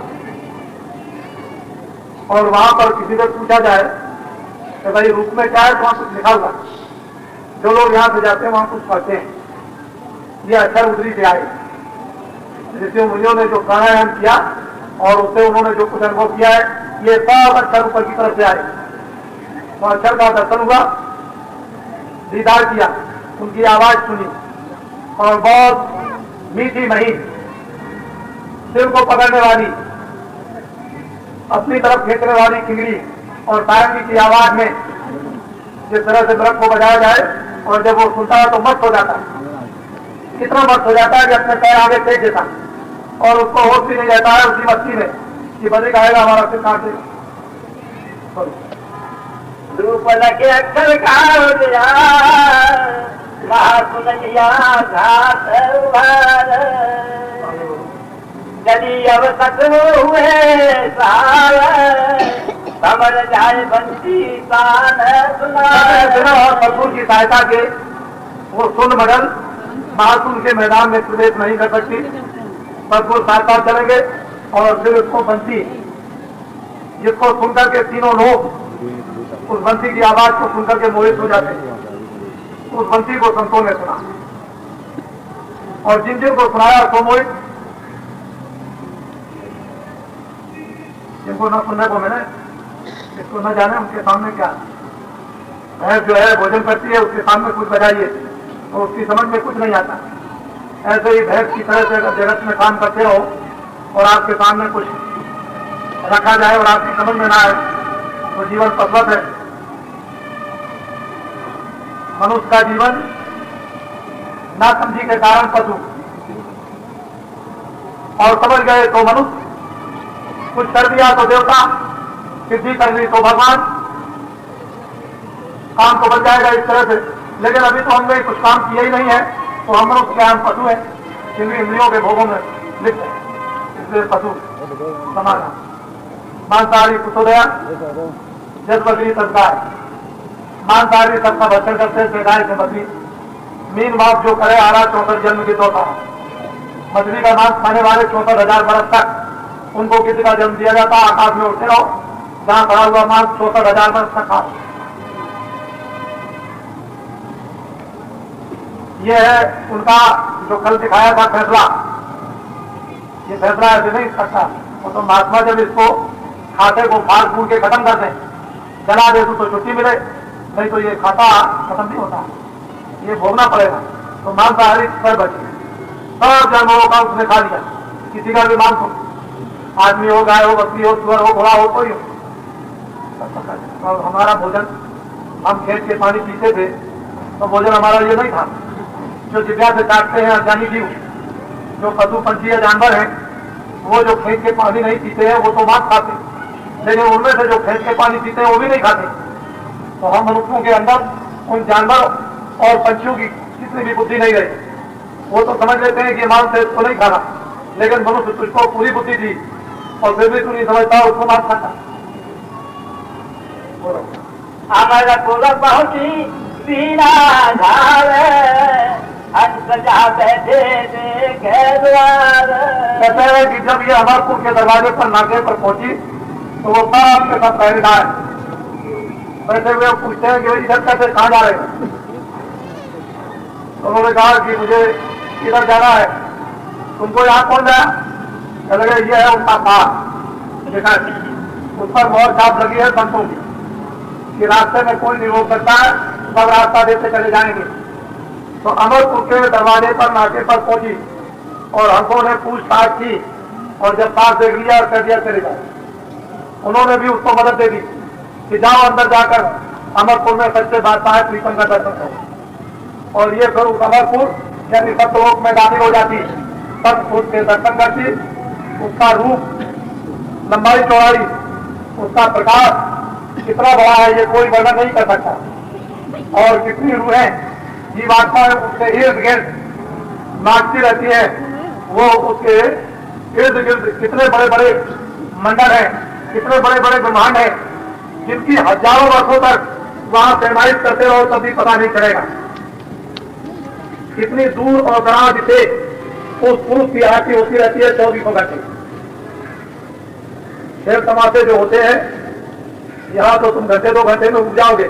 और वहां पर किसी से पूछा जाए कि भाई रूप में क्या है, तो वहां कुछ लिखा हुआ। जो लोग यहाँ से जाते हैं वहां कुछ पढ़ते हैं। ये अक्षर उतरी से आए, ऋषि मुनियों ने जो प्राणायाम किया और उससे उन्होंने जो कुछ अनुभव किया है, ये सब अक्षर ऊपर की तरफ से आए। तो अक्षर का दर्शन हुआ, दीदार किया, उनकी आवाज सुनी और बहुत मीठी महीन, सिर को पकड़ने वाली, अपनी तरफ खींचने वाली किंगरी और सारंगी की आवाज में जिस तरह से मृग को बजाया जाए, और जब वो सुनता है तो मस्त हो जाता है। कितना मस्त हो जाता है कि अपने पैर आगे फेंक देता, और उसको होश भी नहीं रहता है उसी मस्ती में कि बजे खाएगा हमारा सिर काट देगा। रूप लगे अक्षर का सुनिया घाट चली अब सतमो हुए समझ जाए बंसी तान बिना और परशुर की सहायता के वो सुन मडल महासुर के मैदान में प्रवेश नहीं कर सकती। परशुर साथ साथ चलेंगे और फिर उसको बंसी, जिसको सुनकर के तीनों लोग उस बंसी की आवाज को सुनकर के मोहित हो जाते हैं। उस बंसी को संतों ने सुना और जिन जिन को सुनाया सो मोहित, जिनको न सुनने को मिले, इसको न जाने उनके सामने क्या। भैंस जो है भोजन करती है, उसके सामने कुछ बजाइए तो उसकी समझ में कुछ नहीं आता। ऐसे ही भैंस की तरह से अगर जगत में काम करते हो और आपके सामने कुछ रखा जाए और आपकी समझ में ना आए तो जीवन पशवत है। मनुष्य का जीवन ना समझी के कारण पशु, और समझ गए तो मनुष्य, कुछ कर दिया तो देवता, सिद्धि कर ली तो भगवान, काम तो बन जाएगा इस तरह से। लेकिन अभी तो हमने कुछ काम किया ही नहीं है तो हम मनुष्य के हम पशु है, जिनकी इंद्रियों के भोगों में लिप्त है, इसलिए पशु समाना। मांसाहारी कुशोदया जस बकरी तत्काल, मांसाहारी सबका भक्षण करते हैं, गाय से बकरी। मीन बाप जो करे आरा 64 जन्म की तोता, मछली का मांस खाने वाले 64,000 बरस तक उनको किसी का जन्म दिया जाता। आकाश में उठते रहो, जहां खड़ा हुआ मांस 64,000 बरस तक खाओ। ये है उनका जो कल दिखाया था फैसला। ये फैसला ऐसे नहीं सकता, वो तो महात्मा जब इसको खाते को फाड़ फूट के खत्म कर दें, जला दे तो छुट्टी मिले, नहीं तो ये खाता खत्म नहीं होता, ये भोगना पड़ेगा। तो मांसाहारी पर बचे, सब जानवरों का उसने खा लिया, किसी का भी मांस हो, आदमी हो, गाय हो, बकरी हो, सुअर हो, घोड़ा हो, कोई हो। और हमारा भोजन, हम खेत के पानी पीते थे तो भोजन हमारा ये नहीं था। जो जिभ्या से काटते हैं अज्ञानी जीव, जो पशु पंछी या जानवर हैं, वो जो खेत के पानी नहीं पीते हैं वो तो मांस खाते, लेकिन उनमें से जो खेत के पानी पीते हैं वो भी नहीं खाते। तो हम मनुष्यों के अंदर उन जानवर और पंछियों की कितनी भी बुद्धि नहीं रही। वो तो समझ लेते हैं कि मांस है इसको नहीं खाना, लेकिन मनुष्य तुझको पूरी बुद्धि दी और फिर भी तू नहीं समझता उसको मांस खाता। हमारा पूरा पहुंची सीना झावे, हंस जा बैठे देखे द्वार। कहते हैं कि जब ये अमरपुर के दरवाजे पर नाके पर पहुंची तो वो सब के सब पहरेदार बैठे हुए पूछते हैं कि इधर कैसे कहाँ जा रहे हैं। तो उन्होंने कहा कि मुझे इधर जाना है, तुमको यहाँ कौन जाया? कह लगे ये है उनका पास, देखा उस पर बहुत छाप लगी है संतों की कि रास्ते में कोई नहीं रोक सकता है, सब रास्ता देते चले जाएंगे। तो अमरपुर के दरवाजे पर नाके पर पहुंची और हमको ने पूछताछ की और जब पास देख लिया और कह दिया चले जाओ। उन्होंने भी उसको मदद दे दी कि जाओ अंदर जाकर अमरपुर में सच्चे बादशाह प्रीतम का दर्शन करो। और ये फिर उस अमरपुर यानी सत्यलोक में दाखिल हो जाती, सतपुर के दर्शन करती। उसका रूप, लंबाई चौड़ाई, उसका प्रकाश कितना बड़ा है ये कोई वर्णन नहीं कर सकता। और कितनी रूहें जीवात्मा उसके इर्द गिर्द नाचती रहती है, वो उसके इर्द गिर्द कितने बड़े बड़े मंडल हैं, कितने बड़े बड़े ब्रह्मांड हैं, जिनकी हजारों वर्षों तक वहां तैनात करते रहो तभी पता नहीं चलेगा। कितनी दूर और दराज से उस पुरुष की आंखें होती रहती है 24 घंटे। खेल तमाशे जो होते हैं, यहाँ तो तुम घंटे 2 घंटे में उग जाओगे,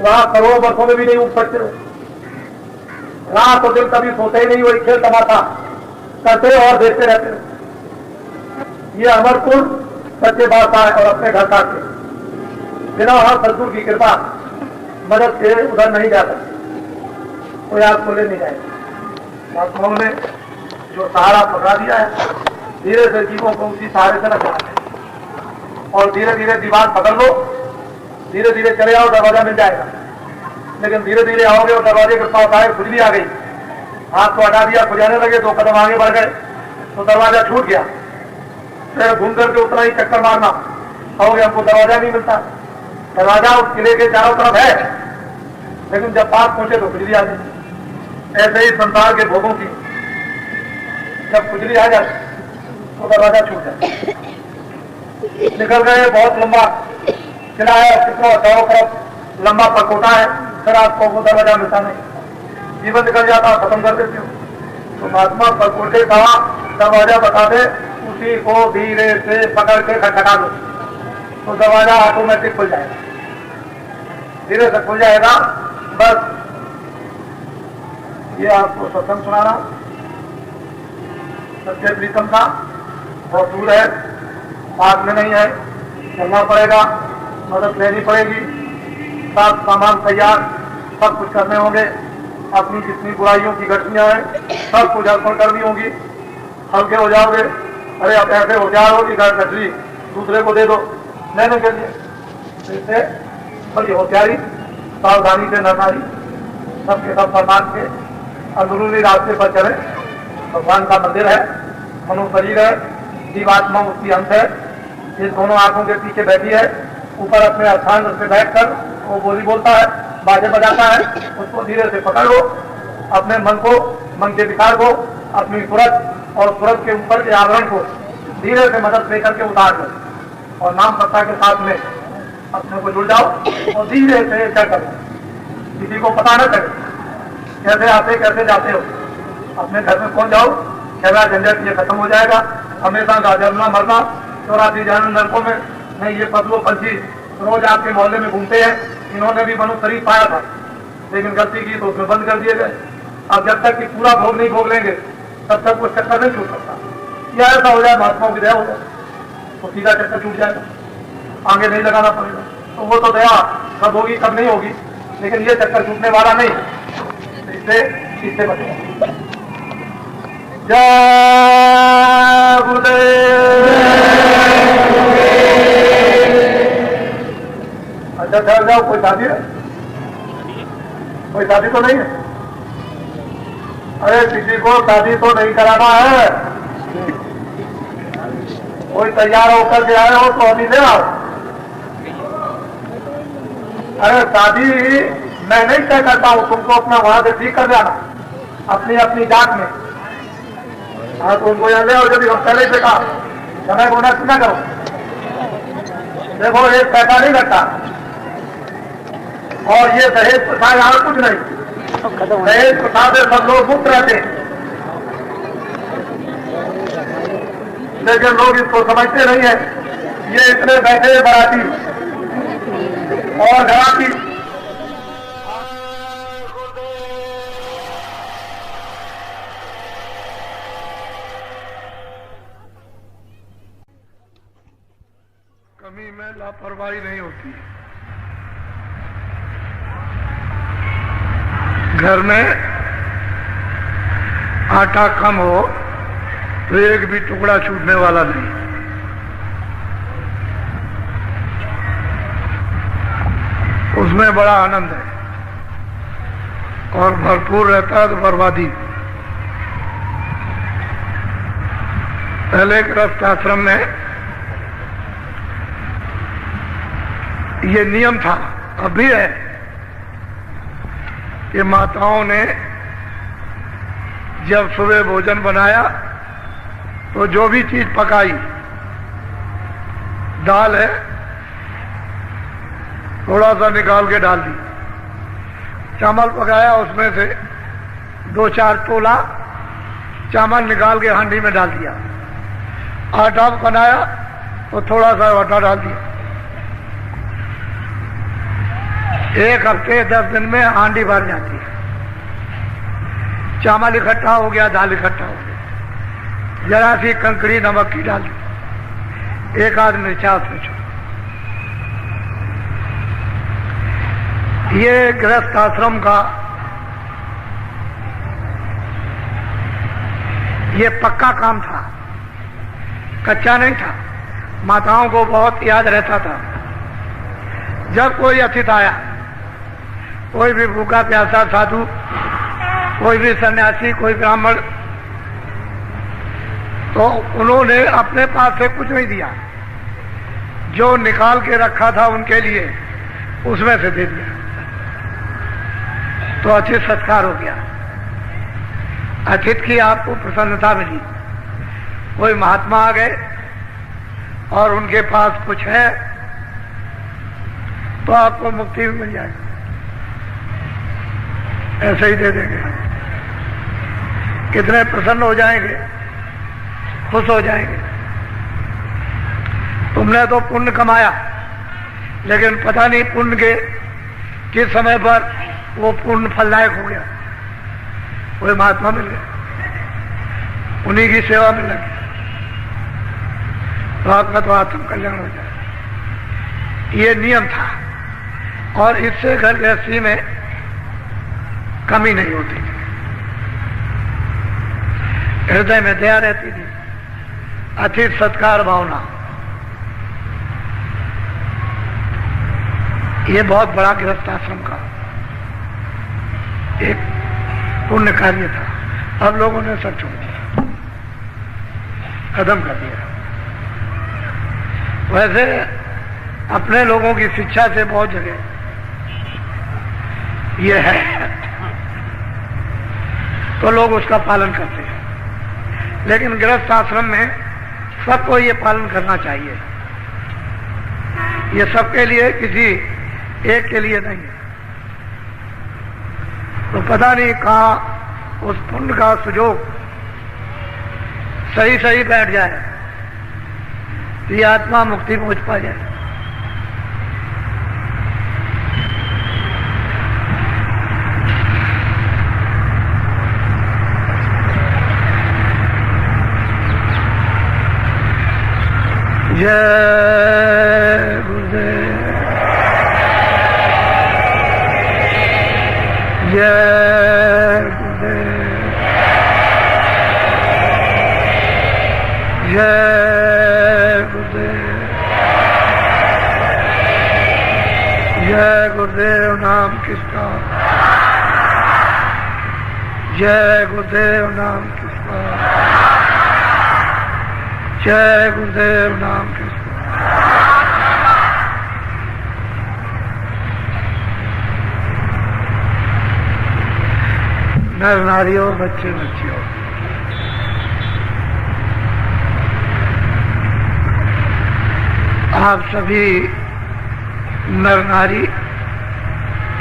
वहां करोड़ों वर्षों में भी नहीं उग सकते हो। रात तो दिन कभी सोते ही नहीं, वही खेल तमाशा करते और देखते रहते हो। ये अमरपुर सच्चे बादशाह और अपने घर का बिना वहां सदगुरु की कृपा मदद से उधर नहीं जा सकते, कोई आपको ले नहीं जाएगा। महात्माओं ने जो सहारा पकड़ा दिया है, धीरे से जीवों को उसी सहारे से रखना है और धीरे धीरे दीवार पकड़ लो, धीरे धीरे चले आओ, दरवाजा मिल जाएगा। लेकिन धीरे धीरे आओगे और दरवाजे के पास आए, खुजली आ गई, हाथ को हटा दिया, खुजाने लगे, 2 कदम आगे बढ़ गए तो दरवाजा छूट गया। फिर घूम करके उतना ही चक्कर मारना, कहोगे हमको दरवाजा नहीं मिलता। दरवाजा उस किले के चारों तरफ है, लेकिन जब पास पहुंचे तो खुजली आ गई। ऐसे ही संसार के भोगों की जब खुजली आ जाए तो दरवाजा छूट जाए। निकल गए बहुत लंबा खिलाया, कितना चारों तरफ लंबा परकोटा है, फिर आपको वो दरवाजा मिलता नहीं, जीवन निकल जाता, खत्म कर देते हो। तो महात्मा परकोटे का दरवाजा बता दे, उसी को धीरे से पकड़ के खटखटा दो तो दरवाजा ऑटोमेटिक खुल जाएगा, धीरे से खुल जाएगा। बस ये आपको सत्संग सुनाना सत्य प्रीतम का, बहुत दूर है, पास में नहीं है, चलना पड़ेगा, मदद लेनी पड़ेगी, सब सामान तैयार, सब कुछ करने होंगे, अपनी जितनी बुराइयों की घटनियां हैं सब कुछ अर्पण करनी होगी, हल्के हो जाओगे। अरे आप ऐसे होशियार हो कि घटनी दूसरे को दे दो लेने के लिए, इससे बड़ी होशियारी, सावधानी से नरनारी, सबके सब सम्मान के अंदरूनी रास्ते पर चले। भगवान का मंदिर है, मनु शरीर है, जीवात्मा उसकी अंश है, ये दोनों आंखों के पीछे बैठी है, ऊपर अपने स्थान पे बैठकर वो बोली बोलता है, बाजे बजाता है, उसको धीरे से पकड़ लो, अपने मन को, मन के विकार को, अपनी सूरत और सूरत के ऊपर के आवरण को धीरे से मदद लेकर के उतार लो और नाम सत्ता के साथ में अपने को जुड़ जाओ और धीरे से क्या करो, किसी को पता न चले कैसे आते कैसे जाते हो, अपने घर में पहुंच जाओ, झगड़ा झंझट ये खत्म हो जाएगा। हमेशा का जन्मना मरना 84 जन्म नरकों में नहीं, ये पशु पंछी रोज आपके मोहल्ले में घूमते हैं, इन्होंने भी मनु शरीर पाया था लेकिन गलती की तो उसमें बंद कर दिए गए। अब जब तक कि पूरा भोग नहीं भोग लेंगे तब तक वो चक्कर नहीं छूट सकता। या ऐसा हो जाए महात्माओं की दया हो जाए तो सीधा चक्कर छूट जाएगा, आगे नहीं लगाना पड़ेगा। तो वो तो दया कब होगी कब नहीं होगी, लेकिन ये चक्कर छूटने वाला नहीं, इससे बचेगा। जय गुरुदेव। अच्छा ठहर जाओ, कोई शादी है? कोई शादी तो नहीं है? अरे किसी को शादी तो नहीं कराना है, कोई तैयार होकर के आए हो तो अभी ले आओ। अरे शादी मैं नहीं तय करता हूं, तुमको अपना वहां से ठीक कर जाना अपनी अपनी जात में। हाँ तो उनको यहाँ ले आओ, जब हम पहले से कहा समय को नष्ट न करो। देखो एक पैसा नहीं लगता और ये दहेज प्रथा यहाँ कुछ नहीं, दहेज प्रथा से सब लोग मुक्त रहते हैं, लेकिन लोग इसको समझते नहीं है। ये इतने बैठे बराती और घराती, कमी में लापरवाही नहीं होती। घर में आटा कम हो तो एक भी टुकड़ा छूटने वाला नहीं। उसमें बड़ा आनंद है और भरपूर रहता है तो बर्बादी। पहले गृहस्थ आश्रम में ये नियम था, अब भी है, कि माताओं ने जब सुबह भोजन बनाया तो जो भी चीज पकाई, दाल है थोड़ा सा निकाल के डाल दी, चावल पकाया उसमें से 2-4 तोला चावल निकाल के हांडी में डाल दिया, आटा बनाया तो थोड़ा सा आटा डाल दिया। 1 हफ्ते 10 दिन में हांडी भर जाती है, चावल इकट्ठा हो गया, दाल इकट्ठा हो गया, जरा सी कंकड़ी नमक की डाल दी, 1 आध मिर्चा उसमें छोड़। ये गृहस्थ आश्रम का ये पक्का काम था, कच्चा नहीं था। माताओं को बहुत याद रहता था, जब कोई अतिथि आया, कोई भी भूखा प्यासा साधु, कोई भी सन्यासी, कोई ब्राह्मण, तो उन्होंने अपने पास से कुछ नहीं दिया, जो निकाल के रखा था उनके लिए उसमें से दे दिया, तो अतिथि सत्कार हो गया, अतिथि की आपको प्रसन्नता मिली। कोई महात्मा आ गए और उनके पास कुछ है तो आपको मुक्ति भी मिल जाएगी, ऐसे ही दे देंगे। कितने प्रसन्न हो जाएंगे, खुश हो जाएंगे। तुमने तो पुण्य कमाया, लेकिन पता नहीं पुण्य के किस समय पर वो पुण्य फलदायक हो गया, कोई महात्मा मिल गया, उन्हीं की सेवा में लगे, तो आपका तो आत्म कल्याण हो जाए। ये नियम था, और इससे घर गृहस्थी में कमी नहीं होती थी, हृदय में दया रहती थी, अतिथि सत्कार भावना। ये बहुत बड़ा गृहस्थ आश्रम का एक पुण्य कार्य था। अब लोगों ने सब छोड़ दिया, खत्म कर दिया। वैसे अपने लोगों की शिक्षा से बहुत जगह ये है, तो लोग उसका पालन करते हैं, लेकिन गृहस्थ आश्रम में सबको ये पालन करना चाहिए। ये सबके लिए, किसी एक के लिए नहीं है। तो पता नहीं कहाँ उस पुण्य का सुजोग सही सही बैठ जाए, तो ये आत्मा मुक्ति पहुंच पा जाए। जय गुरुदेव, जय गुरुदेव, जय गुरुदेव, जय गुरुदेव नाम किसका, जय गुरुदेव नाम किसका, जय गुरुदेव नाम किसका। नर नारियों, बच्चे बच्चियों, आप सभी नर नारी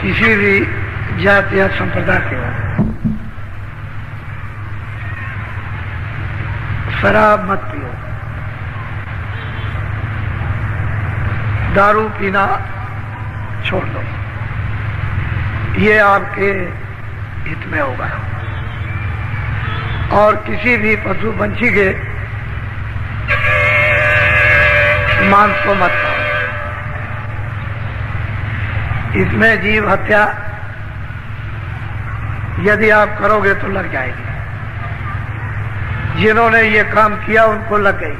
किसी भी जाति या संप्रदाय के हो, शराब मत पियो, दारू पीना छोड़ दो, ये आपके हित में होगा। और किसी भी पशु पंछी के मांस को मत खाओ, इसमें जीव हत्या यदि आप करोगे तो लग जाएगी। जिन्होंने ये काम किया उनको लग गई,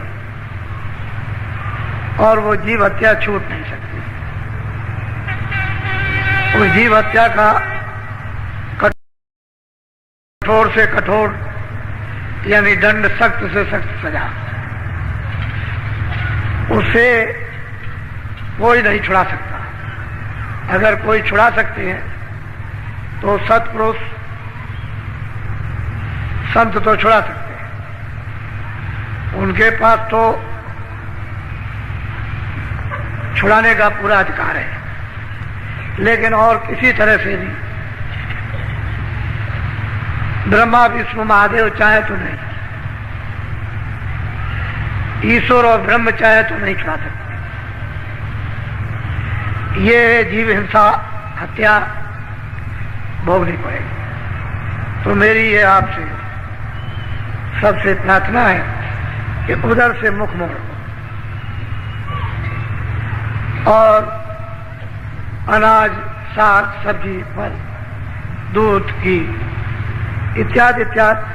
और वो जीव हत्या छूट नहीं सकती। उस जीव हत्या का कठोर से कठोर यानी दंड, सख्त से सख्त सजा, उसे कोई नहीं छुड़ा सकता। अगर कोई छुड़ा सकते हैं तो सत्पुरुष संत तो छुड़ा सकते हैं, उनके पास तो छुड़ाने का पूरा अधिकार है, लेकिन और किसी तरह से नहीं। ब्रह्मा विष्णु महादेव चाहे तो नहीं, ईश्वर और ब्रह्म चाहे तो नहीं छुड़ा सकते। ये जीव हिंसा हत्या भोगनी पड़ेगी। तो मेरी ये आपसे सबसे प्रार्थना है कि उधर से मुख मोड़ो और अनाज, साग, सब्जी, फल, दूध, घी इत्यादि इत्यादि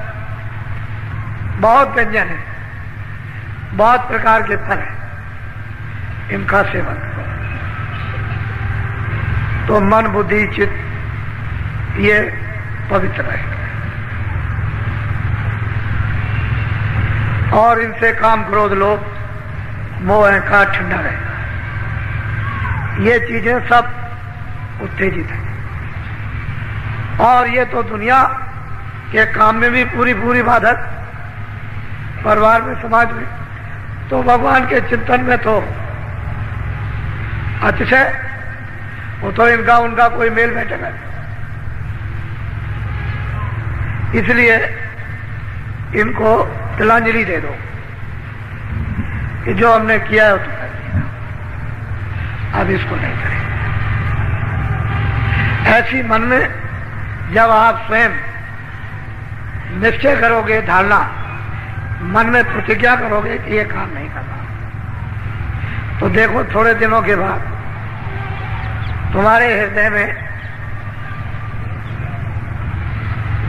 बहुत व्यंजन है, बहुत प्रकार के फल हैं, इनका सेवन करो तो मन, बुद्धि, चित्त ये पवित्र रहेगा। और इनसे काम, क्रोध, लोभ, मोह, अहंकार ठंडा रहेगा। ये चीजें सब उत्तेजित हैं, और ये तो दुनिया के काम में भी पूरी पूरी बाधक, परिवार में, समाज में, तो भगवान के चिंतन में तो अतिशय वो तो इनका उनका कोई मेल बैठेगा। इसलिए इनको तिलांजलि दे दो कि जो हमने किया है वो तो कर दिया, अब इसको नहीं करें। ऐसी मन में जब आप स्वयं निश्चय करोगे, धारणा मन में प्रतिज्ञा करोगे कि ये काम नहीं करना, तो देखो थोड़े दिनों के बाद तुम्हारे हृदय में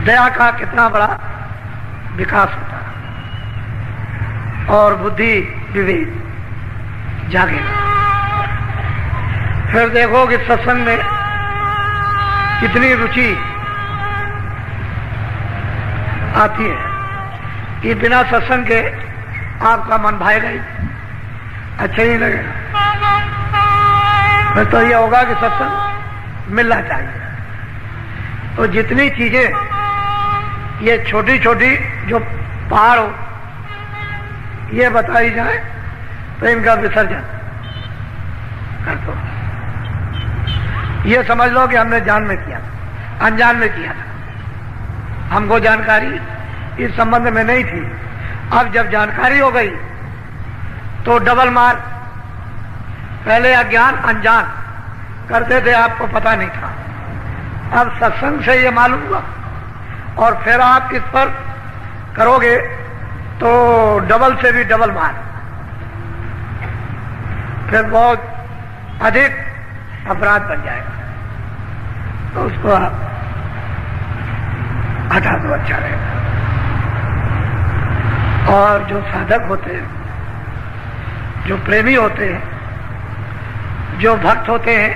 दया का कितना बड़ा विकास होता है और बुद्धि विवेक जागेगा। फिर देखो कि सत्संग में कितनी रुचि आती है कि बिना सत्संग के आपका मन भाएगा ही, अच्छा नहीं लगेगा। फिर तो यह होगा कि सत्संग मिलना चाहिए। तो जितनी चीजें ये छोटी छोटी जो पहाड़ हो ये बताई जाए तो इनका विसर्जन कर दो। ये समझ लो कि हमने जान में किया, अनजान में किया था, हमको जानकारी इस संबंध में नहीं थी। अब जब जानकारी हो गई तो डबल मार। पहले अज्ञान अनजान करते थे, आपको पता नहीं था, अब सत्संग से ये मालूम हुआ और फिर आप इस पर करोगे तो डबल से भी डबल मार, फिर बहुत अधिक अपराध बन जाएगा। तो उसको आप हटा दो, अच्छा रहेगा। और जो साधक होते हैं, जो प्रेमी होते हैं, जो भक्त होते हैं,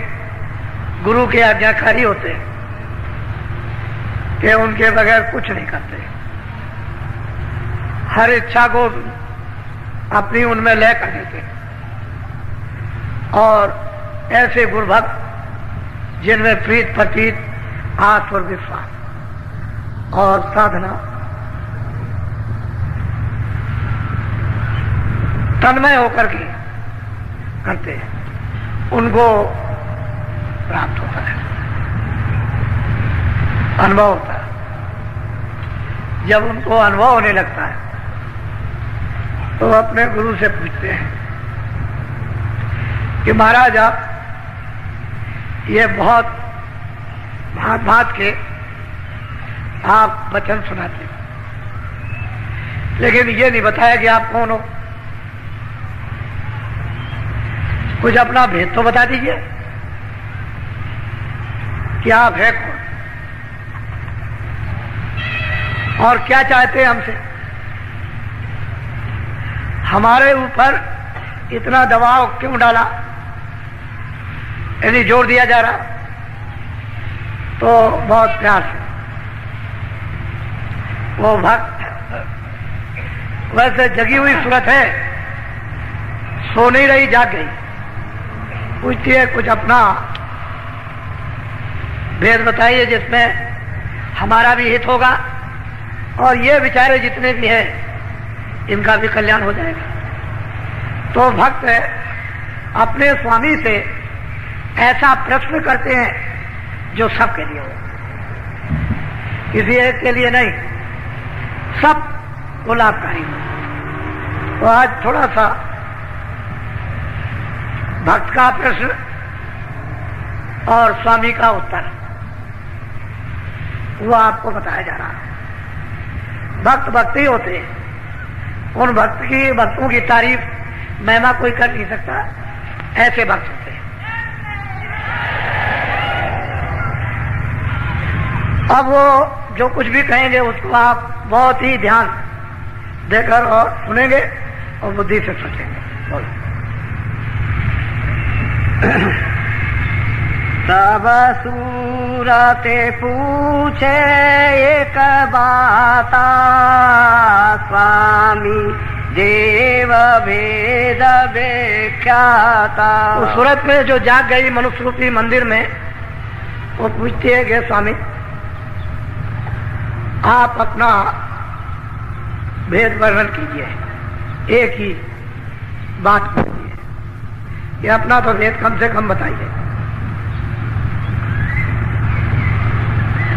गुरु के आज्ञाकारी होते हैं कि उनके बगैर कुछ नहीं करते, हर इच्छा को अपनी उनमें लय कर देते हैं। और ऐसे गुरु भक्त जिनमें प्रीत प्रतीत आस और विश्वास और साधना तन्मय होकर के करते हैं, उनको प्राप्त होता है, अनुभव होता है। जब उनको अनुभव होने लगता है तो अपने गुरु से पूछते हैं कि महाराज आप ये बहुत भांत भांत के आप वचन सुनाते, लेकिन ये नहीं बताया कि आप कौन हो, कुछ अपना भेद तो बता दीजिए कि आप है कौन और क्या चाहते हैं हमसे। हमारे ऊपर इतना दबाव क्यों डाला, यानी जोर दिया जा रहा। तो बहुत प्यार से वो भक्त, वैसे जगी हुई सूरत है, सो नहीं रही, जाग गई, पूछती है कुछ अपना भेद बताइए जिसमें हमारा भी हित होगा और ये बेचारे जितने भी हैं इनका भी कल्याण हो जाएगा। तो भक्त अपने स्वामी से ऐसा प्रश्न करते हैं जो सबके लिए हो, किसी एक के लिए नहीं, सब को लाभकारी हो। तो आज थोड़ा सा भक्त का प्रश्न और स्वामी का उत्तर वो आपको बताया जा रहा है। भक्त भक्त ही होते हैं, उन भक्तों की तारीफ महिमा कोई कर नहीं सकता, ऐसे भक्त होते हैं। अब वो जो कुछ भी कहेंगे उसको आप बहुत ही ध्यान देकर और सुनेंगे और बुद्धि से सोचेंगे। बोलो। सब सूरते पूछे एक बाता, स्वामी देव भेद व्याख्याता। उस सूरत में जो जाग गई मनुष्य रूपी मंदिर में, वो पूछती है कि स्वामी आप अपना भेद वर्णन कीजिए, एक ही बात कीजिए, ये अपना तो भेद कम से कम बताइए।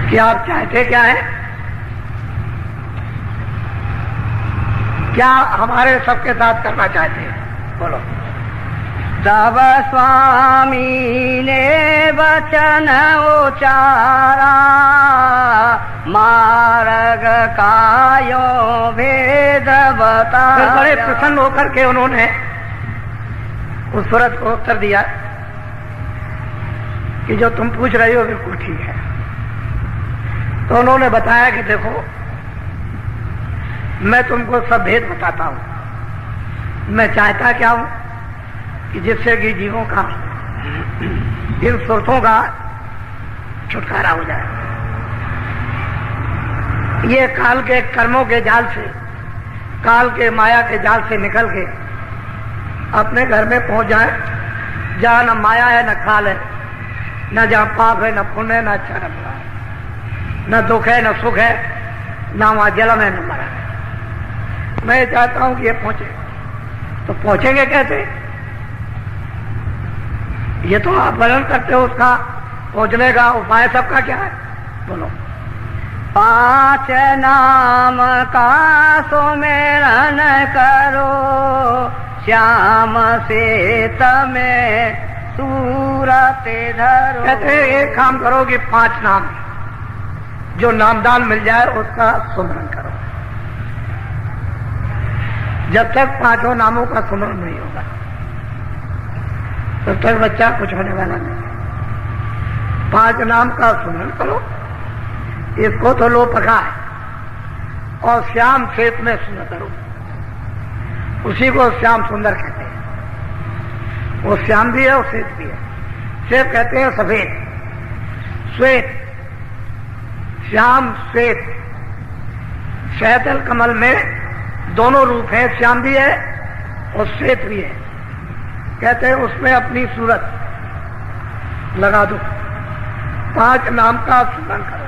कि आप चाहते क्या है, क्या हमारे सबके साथ करना चाहते हैं, बोलो। तब स्वामी ने वचन उचारा, मार्ग कायो भेद बताया। बड़े प्रसन्न होकर के उन्होंने उस सूरत को उत्तर दिया कि जो तुम पूछ रहे हो बिल्कुल ठीक है। तो उन्होंने बताया कि देखो, मैं तुमको सब भेद बताता हूं। मैं चाहता क्या हूं कि जिससे कि जीवों का इन सुरतों का छुटकारा हो जाए। ये काल के कर्मों के जाल से, काल के माया के जाल से निकल के अपने घर में पहुंच जाए, जहां न माया है न काल है, न जहां पाप है न पुण्य है, न अच्छा न बुरा है, न दुख है न सुख है, न वहां जन्म है न मरण है। मैं चाहता हूं कि ये पहुंचे। तो पहुंचेंगे कैसे? ये तो आप वर्णन करते हो, उसका पहुंचने का उपाय सबका क्या है, बोलो। 5 नाम का सुमिरन करो, श्याम से तमें सूरत धरो। कहते हैं एक काम करो कि 5 नाम जो नामदान मिल जाए उसका सुमरन करो। जब तक 5 नामों का सुमरन नहीं होगा तब तक बच्चा कुछ होने वाला नहीं। 5 नाम का सुमरन करो, इसको तो लो पका है। और श्याम श्वेत में सुंदर करो, उसी को श्याम सुंदर कहते हैं। वो श्याम भी है और श्वेत भी है। श्वेत कहते हैं सफेद, श्वेत, श्याम श्वेत। शहतल कमल में दोनों रूप हैं, श्याम भी है और श्वेत भी है। कहते हैं उसमें अपनी सूरत लगा दो। 5 नाम का सुमरन करो।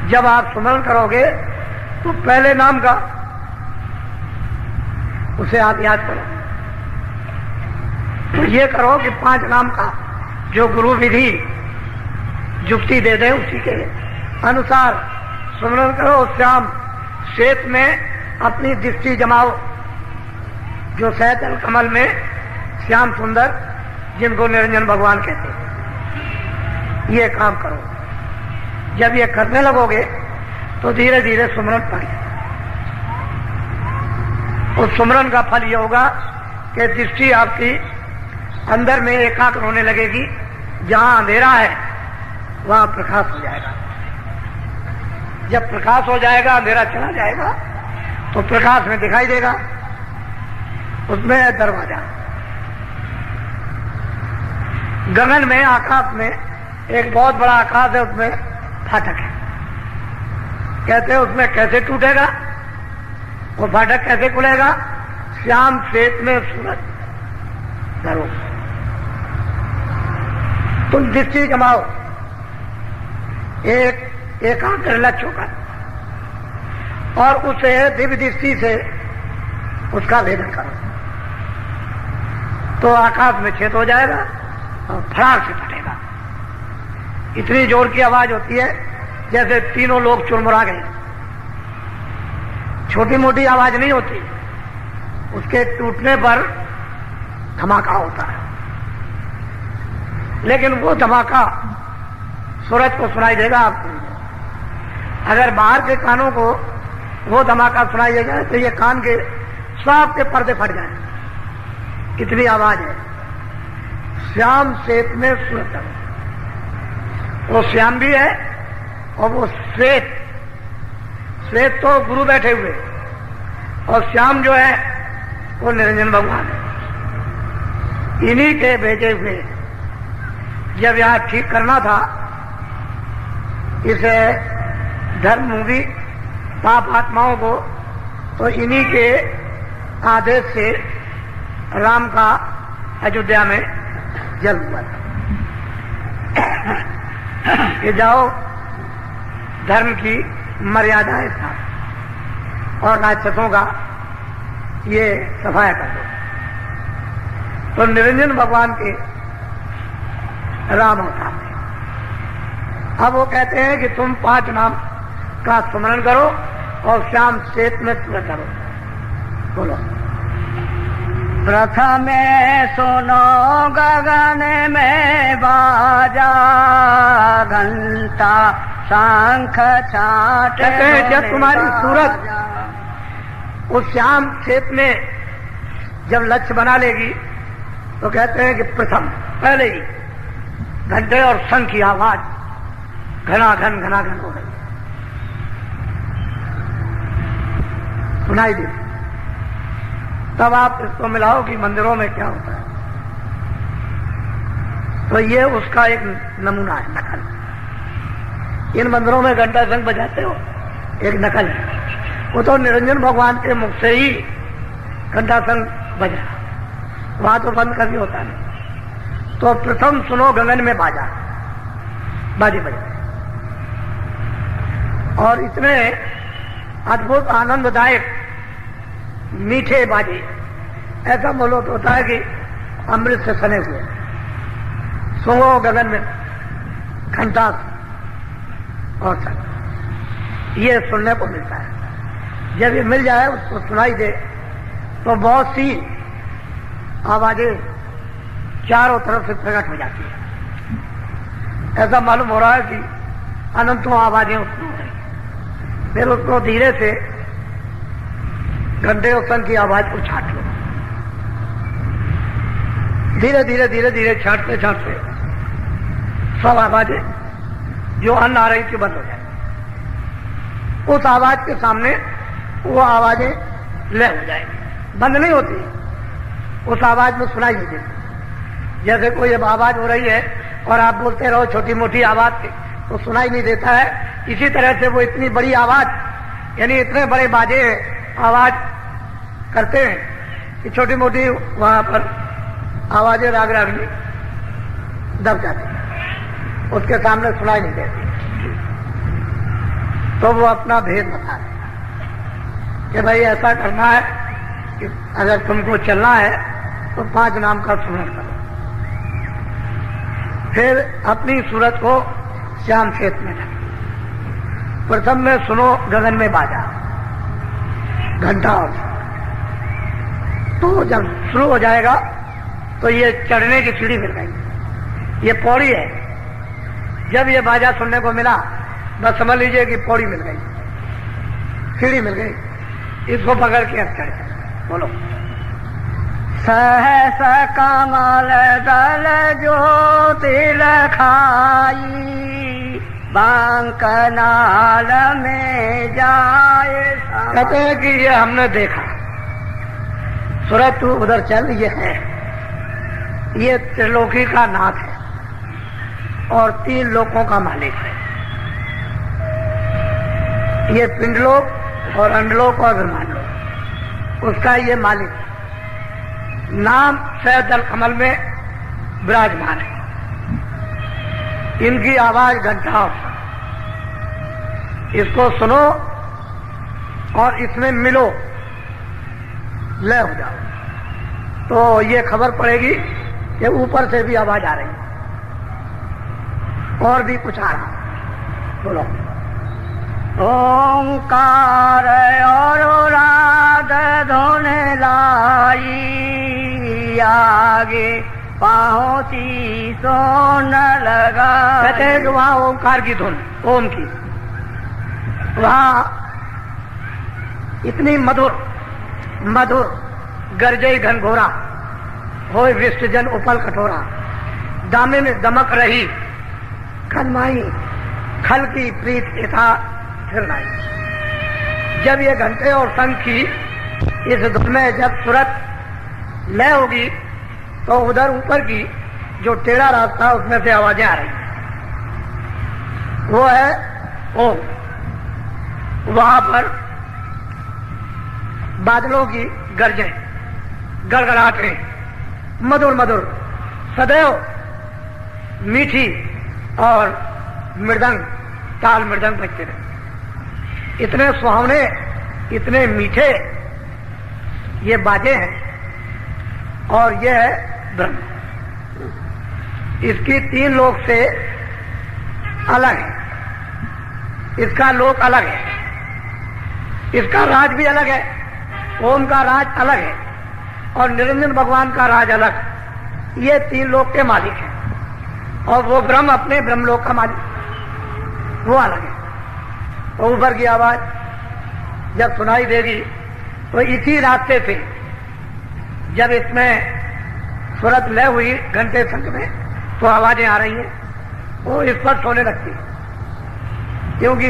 जब आप सुमरन करोगे तो पहले नाम का उसे आप याद करो। तो ये करो कि 5 नाम का जो गुरु विधि जुक्ति दे दे उसी के अनुसार सुमरन करो। श्याम श्वेत में अपनी दृष्टि जमाओ, जो सहतल कमल में श्याम सुंदर, जिनको निरंजन भगवान कहते हैं। ये काम करो। जब ये करने लगोगे तो धीरे धीरे सुमरन पड़ जाए। उस सुमरन का फल ये होगा कि दृष्टि आपकी अंदर में एकाग्र होने लगेगी। जहां अंधेरा है वहां प्रकाश हो जाएगा। जब प्रकाश हो जाएगा, अंधेरा चला जाएगा, तो प्रकाश में दिखाई देगा। उसमें है दरवाजा। गगन में, आकाश में एक बहुत बड़ा आकाश है, उसमें फाटक है। कहते हैं उसमें कैसे टूटेगा, वो फाटक कैसे खुलेगा? श्याम श्वेत में सूरज धरो। तुम दृष्टि जमाओ एक एकाग्र लक्ष्य होकर, और उसे दिव्य दृष्टि से उसका भेदन करो, तो आकाश में छेद हो जाएगा और फटाक से फटेगा। इतनी जोर की आवाज होती है जैसे तीनों लोग चुरमुरा गए। छोटी मोटी आवाज नहीं होती, उसके टूटने पर धमाका होता है। लेकिन वो धमाका सूरज को सुनाई देगा आपको। अगर बाहर के कानों को वो धमाका सुनाई देगा तो ये कान के सब के पर्दे फट जाए, इतनी आवाज है। श्याम श्वेत में सूरज, वो श्याम भी है और वो श्वेत। श्वेत तो गुरु बैठे हुए, और श्याम जो है वो निरंजन भगवान है। इन्हीं के भेजे हुए जब यहां ठीक करना था इसे धर्मभूमि पाप आत्माओं को, तो इन्हीं के आदेश से राम का अयोध्या में जन्म हुआ था कि जाओ धर्म की मर्यादाएं स्थापित और राक्षसों का ये सफाया कर दो। तो निरंजन भगवान के राम अवतार थे। अब वो कहते हैं कि तुम 5 नाम का स्मरण करो और श्याम चेत में पूरा करो। बोलो। प्रथम सुनो गगन में बाजा, घंटा शंख छाट। कहते हैं जब तुम्हारी सूरत उस श्याम चेत में जब लक्ष्य बना लेगी तो कहते हैं कि प्रथम पहले ही घंटे और शंख की आवाज घनाघन हो रही, सुनाई दे। तब आप इसको मिलाओ कि मंदिरों में क्या होता है। तो ये उसका एक नमूना है, नकल। इन मंदिरों में घंटा शंख बजाते हो, एक नकल है। वो तो निरंजन भगवान के मुख से ही घंटा शंख बजा, वहां तो बंद कभी होता नहीं। तो प्रथम सुनो गगन में बाजा, बाजे बजे, और इतने अद्भुत आनंददायक मीठे बाजे, ऐसा मालूम होता है कि अमृत से सने हुए। सुनो गगन में घंटा और शंख, ये सुनने को मिलता है। जब ये मिल जाए, उसको सुनाई दे, तो बहुत सी आवाजें चारों तरफ से प्रकट हो जाती है। ऐसा मालूम हो रहा है कि अनंतों आवाजें उत्पन्न हो रही। फिर उसको धीरे से घंटे और शंख की आवाज को छाट लो। धीरे धीरे धीरे धीरे छाटते छाटते सब आवाजें जो अन्न आ रही थी बंद हो जाए। उस आवाज के सामने वो आवाजें लय हो जाएगी, बंद नहीं होती, उस आवाज में सुनाई नहीं देती। जैसे कोई अब आवाज हो रही है और आप बोलते रहो छोटी मोटी आवाज से, तो सुनाई नहीं देता है। इसी तरह से वो इतनी बड़ी आवाज, यानी इतने बड़े बाजे आवाज करते हैं कि छोटी मोटी वहां पर आवाजें राग रागनी दब जाती है, उसके सामने सुनाई नहीं देती। तो वो अपना भेद बता रहे कि भाई ऐसा करना है कि अगर तुमको चलना है तो 5 नाम का स्मरण करो। फिर अपनी सूरत को श्याम चेत में रखो। प्रथम में सुनो गगन में बाजा, घंटा और तो जब शुरू हो जाएगा तो ये चढ़ने की सीढ़ी मिल गई, ये पौड़ी है। जब ये बाजा सुनने को मिला, बस समझ लीजिए कि पौड़ी मिल गई, सीढ़ी मिल गई, इसको पकड़ के अब चढ़ जाए। बोलो। सहस कमल दल ज्योति लखाई, बांकनाल में जाए। कहते हैं कि ये हमने देखा, सूरज तू उधर चल, ये है, ये त्रिलोकी का नाथ है और 3 लोकों का मालिक है। ये पिंडलोक और अंडलोक और ब्रह्मांडलोक, उसका ये मालिक नाम सैदल कमल में विराजमान है। इनकी आवाज घंटा, इसको सुनो और इसमें मिलो, लय हो जाओ, तो ये खबर पड़ेगी कि ऊपर से भी आवाज आ रही है और भी कुछ आ रहा। बोलो। ओंकार और राध धुन लाई, आगे पहुंची सोन लगा। कहते हैं कि वहां ओंकार की धुन, ओम की, वहां इतनी मधुर मधुर गरजे घनघोरा, होय विष्टजन उपल कठोरा, दामे में दमक रही खनमाई, खल की प्रीत यथा फिर नहीं। जब ये घंटे और शंख की इस धुन में जब तुरंत लय होगी तो उधर ऊपर की जो टेढ़ा रास्ता उसमें से आवाजें आ रही हैं, वो है ओम। वहां पर बादलों की गर्जें, गड़गड़ाहटें, मधुर मधुर सदैव मीठी और मृदंग, ताल मृदंग बजते रहे। इतने सुहावने, इतने मीठे ये बाजे हैं। और ये है ब्रह्म। इसकी 3 लोक से अलग है, इसका लोक अलग है, इसका राज भी अलग है, ओम का राज अलग है और निरंजन भगवान का राज अलग। ये तीन लोक के मालिक हैं और वो ब्रह्म अपने ब्रह्मलोक का मालिक वो अलग है। तो ऊपर की आवाज जब सुनाई देगी तो इसी रास्ते से जब इसमें सुरत लय हुई घंटे संग में तो आवाजें आ रही हैं, वो इस पर सोने लगती है क्योंकि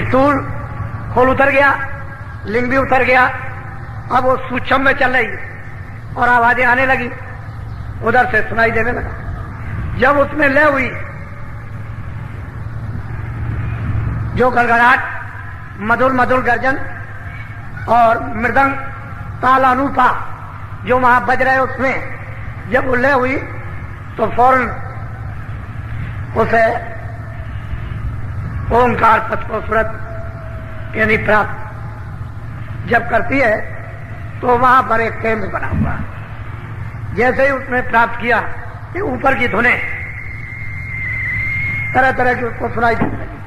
स्थूल खोल उतर गया, लिंग भी उतर गया, अब वो सूक्ष्म में चल रही है और आवाजें आने लगी, उधर से सुनाई देने लगा। जब उसमें लय हुई, जो गड़गड़ाहट, मधुर मधुर गर्जन और मृदंग ताल अनूपा जो वहां बज रहे उसमें जब वो लय हुई तो फौरन उसे ओंकार पद को सुरत यानी प्राप्त जब करती है तो वहां पर एक केंद्र बना हुआ। जैसे ही उसने प्राप्त किया कि ऊपर की धुनें तरह तरह की उसको सुनाई देने लगी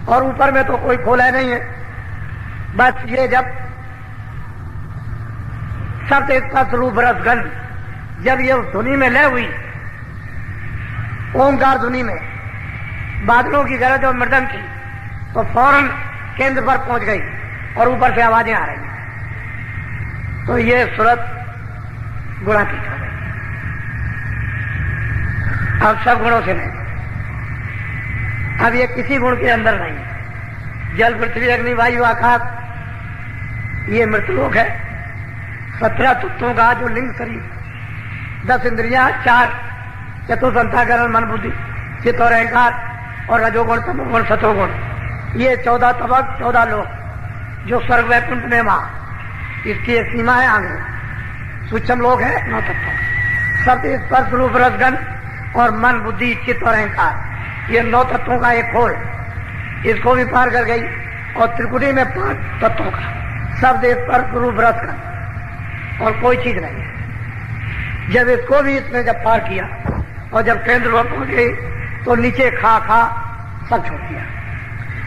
और ऊपर में तो कोई खोला नहीं है, बस ये जब शब्द इसका स्वरूप रसगंध जब ये उस धुनी में लय हुई, ओंकार धुनी में बादलों की गरज और मृदंग की, तो फौरन केंद्र पर पहुंच गई और ऊपर से आवाजें आ रही हैं। तो ये सुरत गुणातीत हो गई। अब सब गुणों से नहीं, अब ये किसी गुण के अंदर नहीं है। जल पृथ्वी अग्नि वायु आकाश ये मृतलोक है। 17 तत्वों का जो लिंग शरीर, 10 इंद्रियां, 4 चतुर्संताकरण मन बुद्धि चित्त और अहंकार और रजोगुण तमोगुण सतोगुण, ये 14 तबक 14 लोग जो स्वर्ग वैकुंठ में वहां इसकी एक सीमा है आगे। सूक्ष्म लोग है 9 तत्वों, सब स्पर्श रूप रसगंध और मन बुद्धि चित्त और अहंकार, ये 9 तत्वों का एक खोल, इसको भी पार कर गई। और त्रिकुटी में 5 तत्वों का शब्द स्पर्श रूप रसगंध और कोई चीज नहीं है। जब इसको भी इसने जब पार किया और जब केंद्र पर पहुंच गई तो नीचे खा सब छोड़ दिया।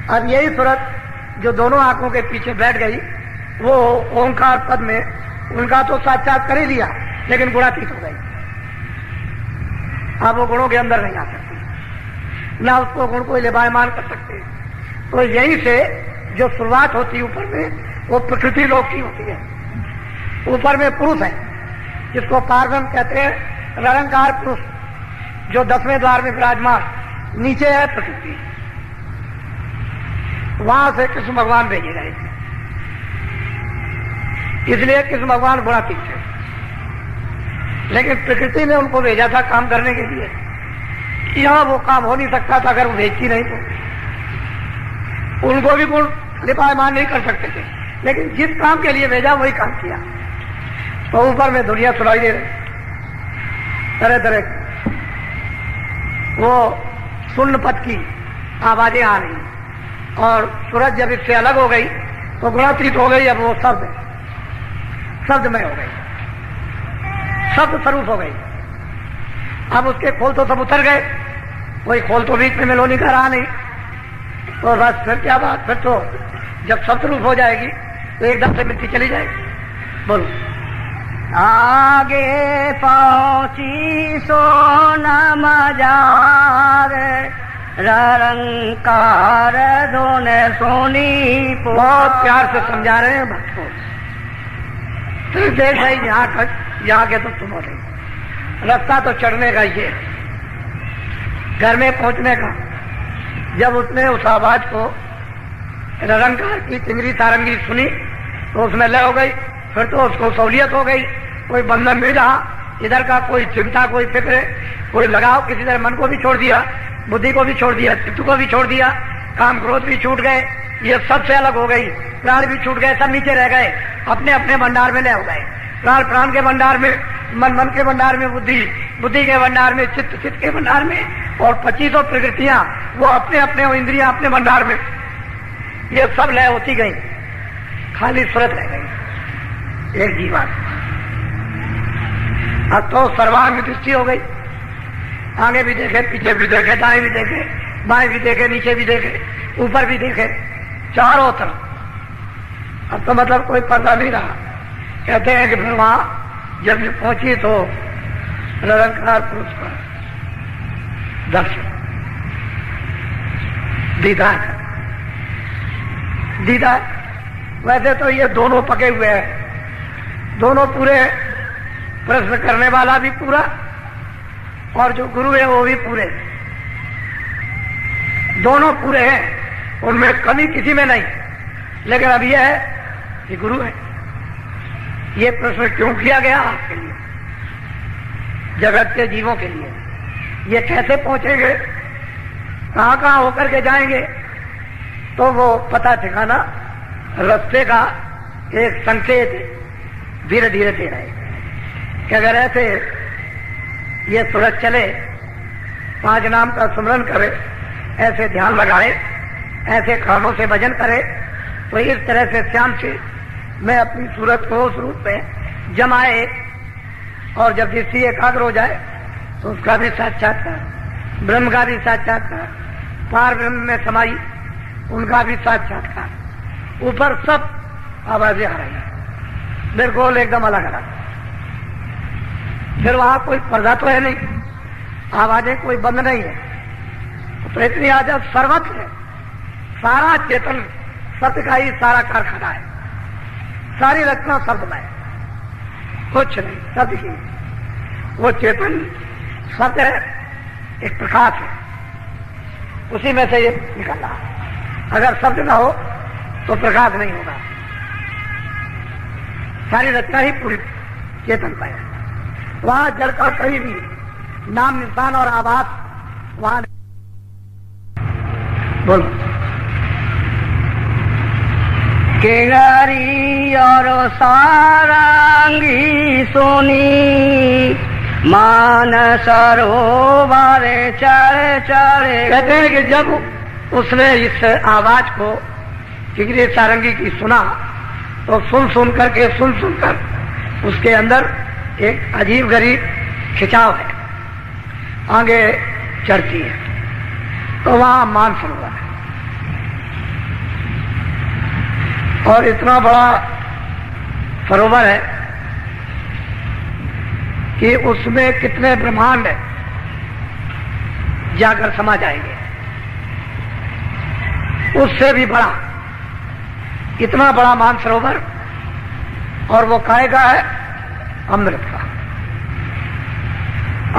अब यही सूरत जो दोनों आंखों के पीछे बैठ गई वो ओंकार पद में उनका तो साक्षात कर ही लिया, लेकिन गुणातीत हो गई। अब वो गुणों के अंदर नहीं आ सकती, ना उसको गुण को लिबायमान कर सकते। तो यहीं से जो शुरुआत होती है ऊपर में वो प्रकृति लोक की होती है। ऊपर में पुरुष है जिसको पारब्रह्म कहते हैं, निरंकार पुरुष जो 10वें द्वार में विराजमान, नीचे है प्रकृति। वहां से कृष्ण भगवान भेजे गए थे, इसलिए कृष्ण भगवान गुणातीत थे, लेकिन प्रकृति ने उनको भेजा था काम करने के लिए। यहां वो काम हो नहीं सकता था अगर वो भेजती नहीं तो। उनको भी गुण लिपायमान नहीं कर सकते थे, लेकिन जिस काम के लिए भेजा वही काम किया। तो ऊपर में दुनिया सुनाई दे रही तरह तरह की, वो शून्य पद की आवाजें आ रही और सूरज जब इससे अलग हो गई तो गुणातीत हो गई। अब वो शब्दमय हो गई, शब्द स्वरूप हो गई। अब उसके खोल तो सब उतर गए, कोई खोल तो बीच में मेलोनी का रहा नहीं। तो बस फिर क्या बात, फिर तो जब शब्द रूप हो जाएगी तो एकदम से मिट्टी चली जाएगी। बोलो। आगे पहुंची सोना मजार रंकार दोने सोनी। बहुत प्यार से समझा रहे हैं भक्त को। फिर देख भाई यहाँ के तो तुम हो रही, रास्ता तो चढ़ने का ही है, घर में पहुंचने का। जब उसने उस आवाज को रंकार की तिंगरी तारंगी सुनी तो उसमें लय हो गई। फिर तो उसको सहूलियत हो गई, कोई बंधन नहीं रहा इधर का, कोई चिंता कोई फिक्र कोई लगाव, किसी तरह मन को भी छोड़ दिया, बुद्धि को भी छोड़ दिया, चित्त को भी छोड़ दिया, काम क्रोध भी छूट गए, ये सबसे अलग हो गई। प्राण भी छूट गए, सब नीचे रह गए, अपने अपने भंडार में लय हो गए। प्राण प्राण के भंडार में, मन के भंडार में, बुद्धि के भंडार में, चित्त के भंडार में, और 25 प्रकृतियां वो अपने अपने इंद्रियां अपने भंडार में, ये सब लय होती गई, खाली सूरत रह गई एक जीवात्मा। अब तो सर्वांग दृष्टि हो गई, आगे भी देखे, पीछे भी देखे, दाएं भी देखे, बाएं भी देखे, नीचे भी देखे, ऊपर भी देखे, चारों तरफ। अब तो मतलब कोई पर्दा नहीं रहा। कहते हैं कि फिर वहां जब ये पहुंची तो निरंकार पुरुष का दर्शन, दीदार। वैसे तो ये दोनों पके हुए हैं, दोनों पूरे, प्रश्न करने वाला भी पूरा और जो गुरु है वो भी पूरे, दोनों पूरे हैं, उनमें कमी किसी में नहीं। लेकिन अब यह है कि गुरु है। ये प्रश्न क्यों किया गया आपके लिए, जगत के जीवों के लिए? ये कैसे पहुंचेंगे, कहां कहां होकर के जाएंगे? तो वो पता ठिकाना रास्ते का एक संकेत धीरे धीरे दे रहे कि अगर ऐसे ये सूरज चले, 5 नाम का सुमरन करे, ऐसे ध्यान लगाए, ऐसे कानों से भजन करे, तो इस तरह से श्याम से मैं अपनी सूरत को उस रूप में जमाए, और जब दृष्टि एकाग्र हो जाए तो उसका भी साक्षात्कार, ब्रह्म का भी साक्षात्कार, पार ब्रह्म में समाई उनका भी साक्षात्कार, ऊपर सब आवाजें आ रही हैं, बिल्कुल एकदम अलग अलग। फिर वहां कोई पर्दा तो है नहीं, आवाजें कोई बंद नहीं है, तो इतनी आजाद सर्वत्र है, सारा चेतन सत्य का ही सारा कारखाना है, सारी रचना शब्दमय, कुछ नहीं, सत्य की। वो चेतन सत्य है, एक प्रकाश है, उसी में से ये निकल रहा है। अगर शब्द ना हो तो प्रकाश नहीं होगा। सारी रचना ही पूरी चेतन का है। वहां जड़ का कहीं भी नाम, निशान और आवाज वहां बोलो। केंगारी और सारंगी सुनी, मान सरोवर चढ़ चढ़े। कहते हैं कि जब उसने इस आवाज को किंगरी सारंगी की सुना, तो सुन कर उसके अंदर एक अजीब गरीब खिंचाव है, आगे चढ़ती है, तो वहां मान सरोवर है। और इतना बड़ा सरोवर है कि उसमें कितने ब्रह्मांड जाकर समा जाएंगे, उससे भी बड़ा, इतना बड़ा मानसरोवर। और वो कायगा है अमृत का।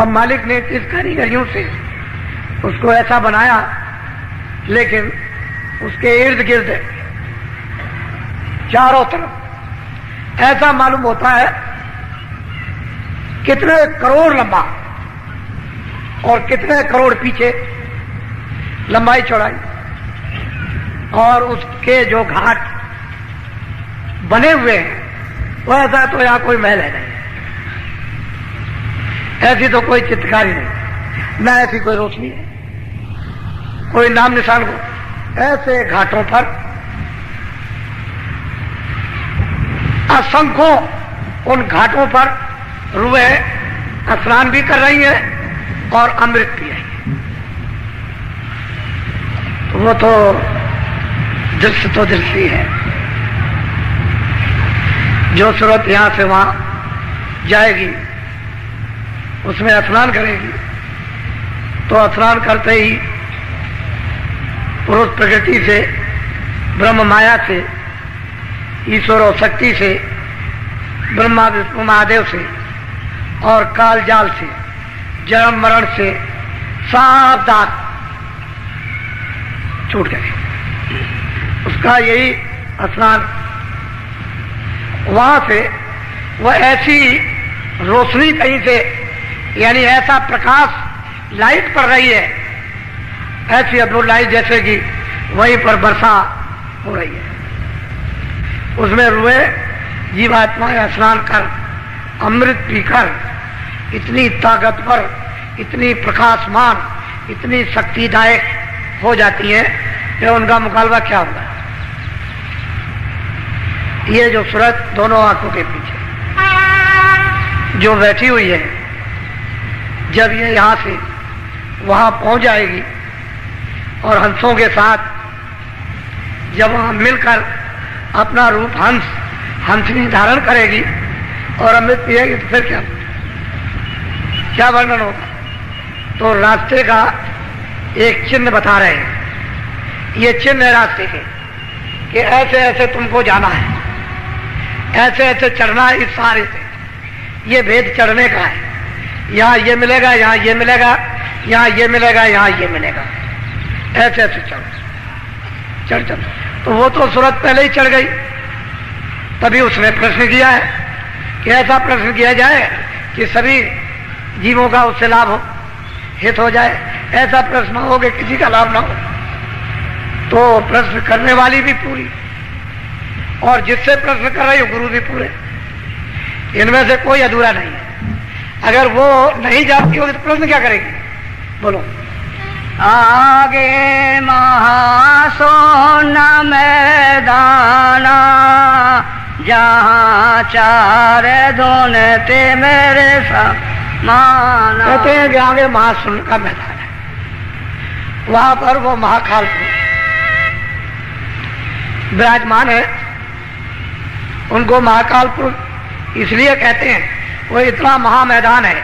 अब मालिक ने इस कारीगरियों से उसको ऐसा बनाया, लेकिन उसके इर्द गिर्द चारों तरफ ऐसा मालूम होता है कितने करोड़ लंबा और कितने करोड़ पीछे लंबाई चौड़ाई, और उसके जो घाट बने हुए हैं वैसा तो यहां कोई महल है नहीं, ऐसी तो कोई चित्रकारी नहीं, न ऐसी कोई रोशनी है, कोई नाम निशान को। ऐसे घाटों पर असंख्यों उन घाटों पर रुएं स्नान भी कर रही है और अमृत पी रही है। वो तो दृश्य है। जो सूरत यहां से वहां जाएगी उसमें स्नान करेगी, तो स्नान करते ही पुरुष प्रकृति से, ब्रह्म माया से, ईश्वर और शक्ति से, ब्रह्मा विष्णु महादेव से और काल जाल से, जन्म मरण से सब दांत छूट गए। उसका यही स्नान। वहां से वह ऐसी रोशनी कहीं से, यानी ऐसा प्रकाश, लाइट पड़ रही है, ऐसी अद्भुत लाइट जैसे कि वहीं पर वर्षा हो रही है। उसमें रुए जीवात्माएं स्नान कर, अमृत पीकर इतनी ताकतवर, इतनी प्रकाशमान, इतनी शक्तिदायक हो जाती है कि उनका मुकाबला क्या होगा। ये जो सूरत दोनों आंखों के पीछे जो बैठी हुई है, जब ये यहां से वहां पहुंच जाएगी और हंसों के साथ जब वहां मिलकर अपना रूप हंसनी धारण करेगी और अमृत पिएगी तो फिर क्या वर्णन होगा। तो रास्ते का एक चिन्ह बता रहे हैं, ये चिन्ह है रास्ते के कि ऐसे ऐसे तुमको जाना है, ऐसे ऐसे चढ़ना है, इस सारे से ये भेद चढ़ने का है। यहाँ ये मिलेगा, यहाँ ये मिलेगा, यहाँ ये मिलेगा, यहाँ ये मिलेगा, ऐसे ऐसे चढ़। तो वो तो सूरत पहले ही चढ़ गई, तभी उसने प्रश्न किया है कि ऐसा प्रश्न किया जाए कि सभी जीवों का उससे लाभ हो, हित हो जाए। ऐसा प्रश्न हो कि किसी का लाभ ना हो। तो प्रश्न करने वाली भी पूरी और जिससे प्रश्न कर रही हो गुरु भी पूरे, इनमें से कोई अधूरा नहीं है। अगर वो नहीं जानती होगी तो प्रश्न क्या करेगी, बोलो। आगे महासोना मैदाना जहाँ चार धुनते मेरे समाना। कहते हैं कि आगे महासुन का मैदान है, वहां पर वो महाकाल विराजमान है। उनको महाकालपुर इसलिए कहते हैं, वो इतना महामैदान है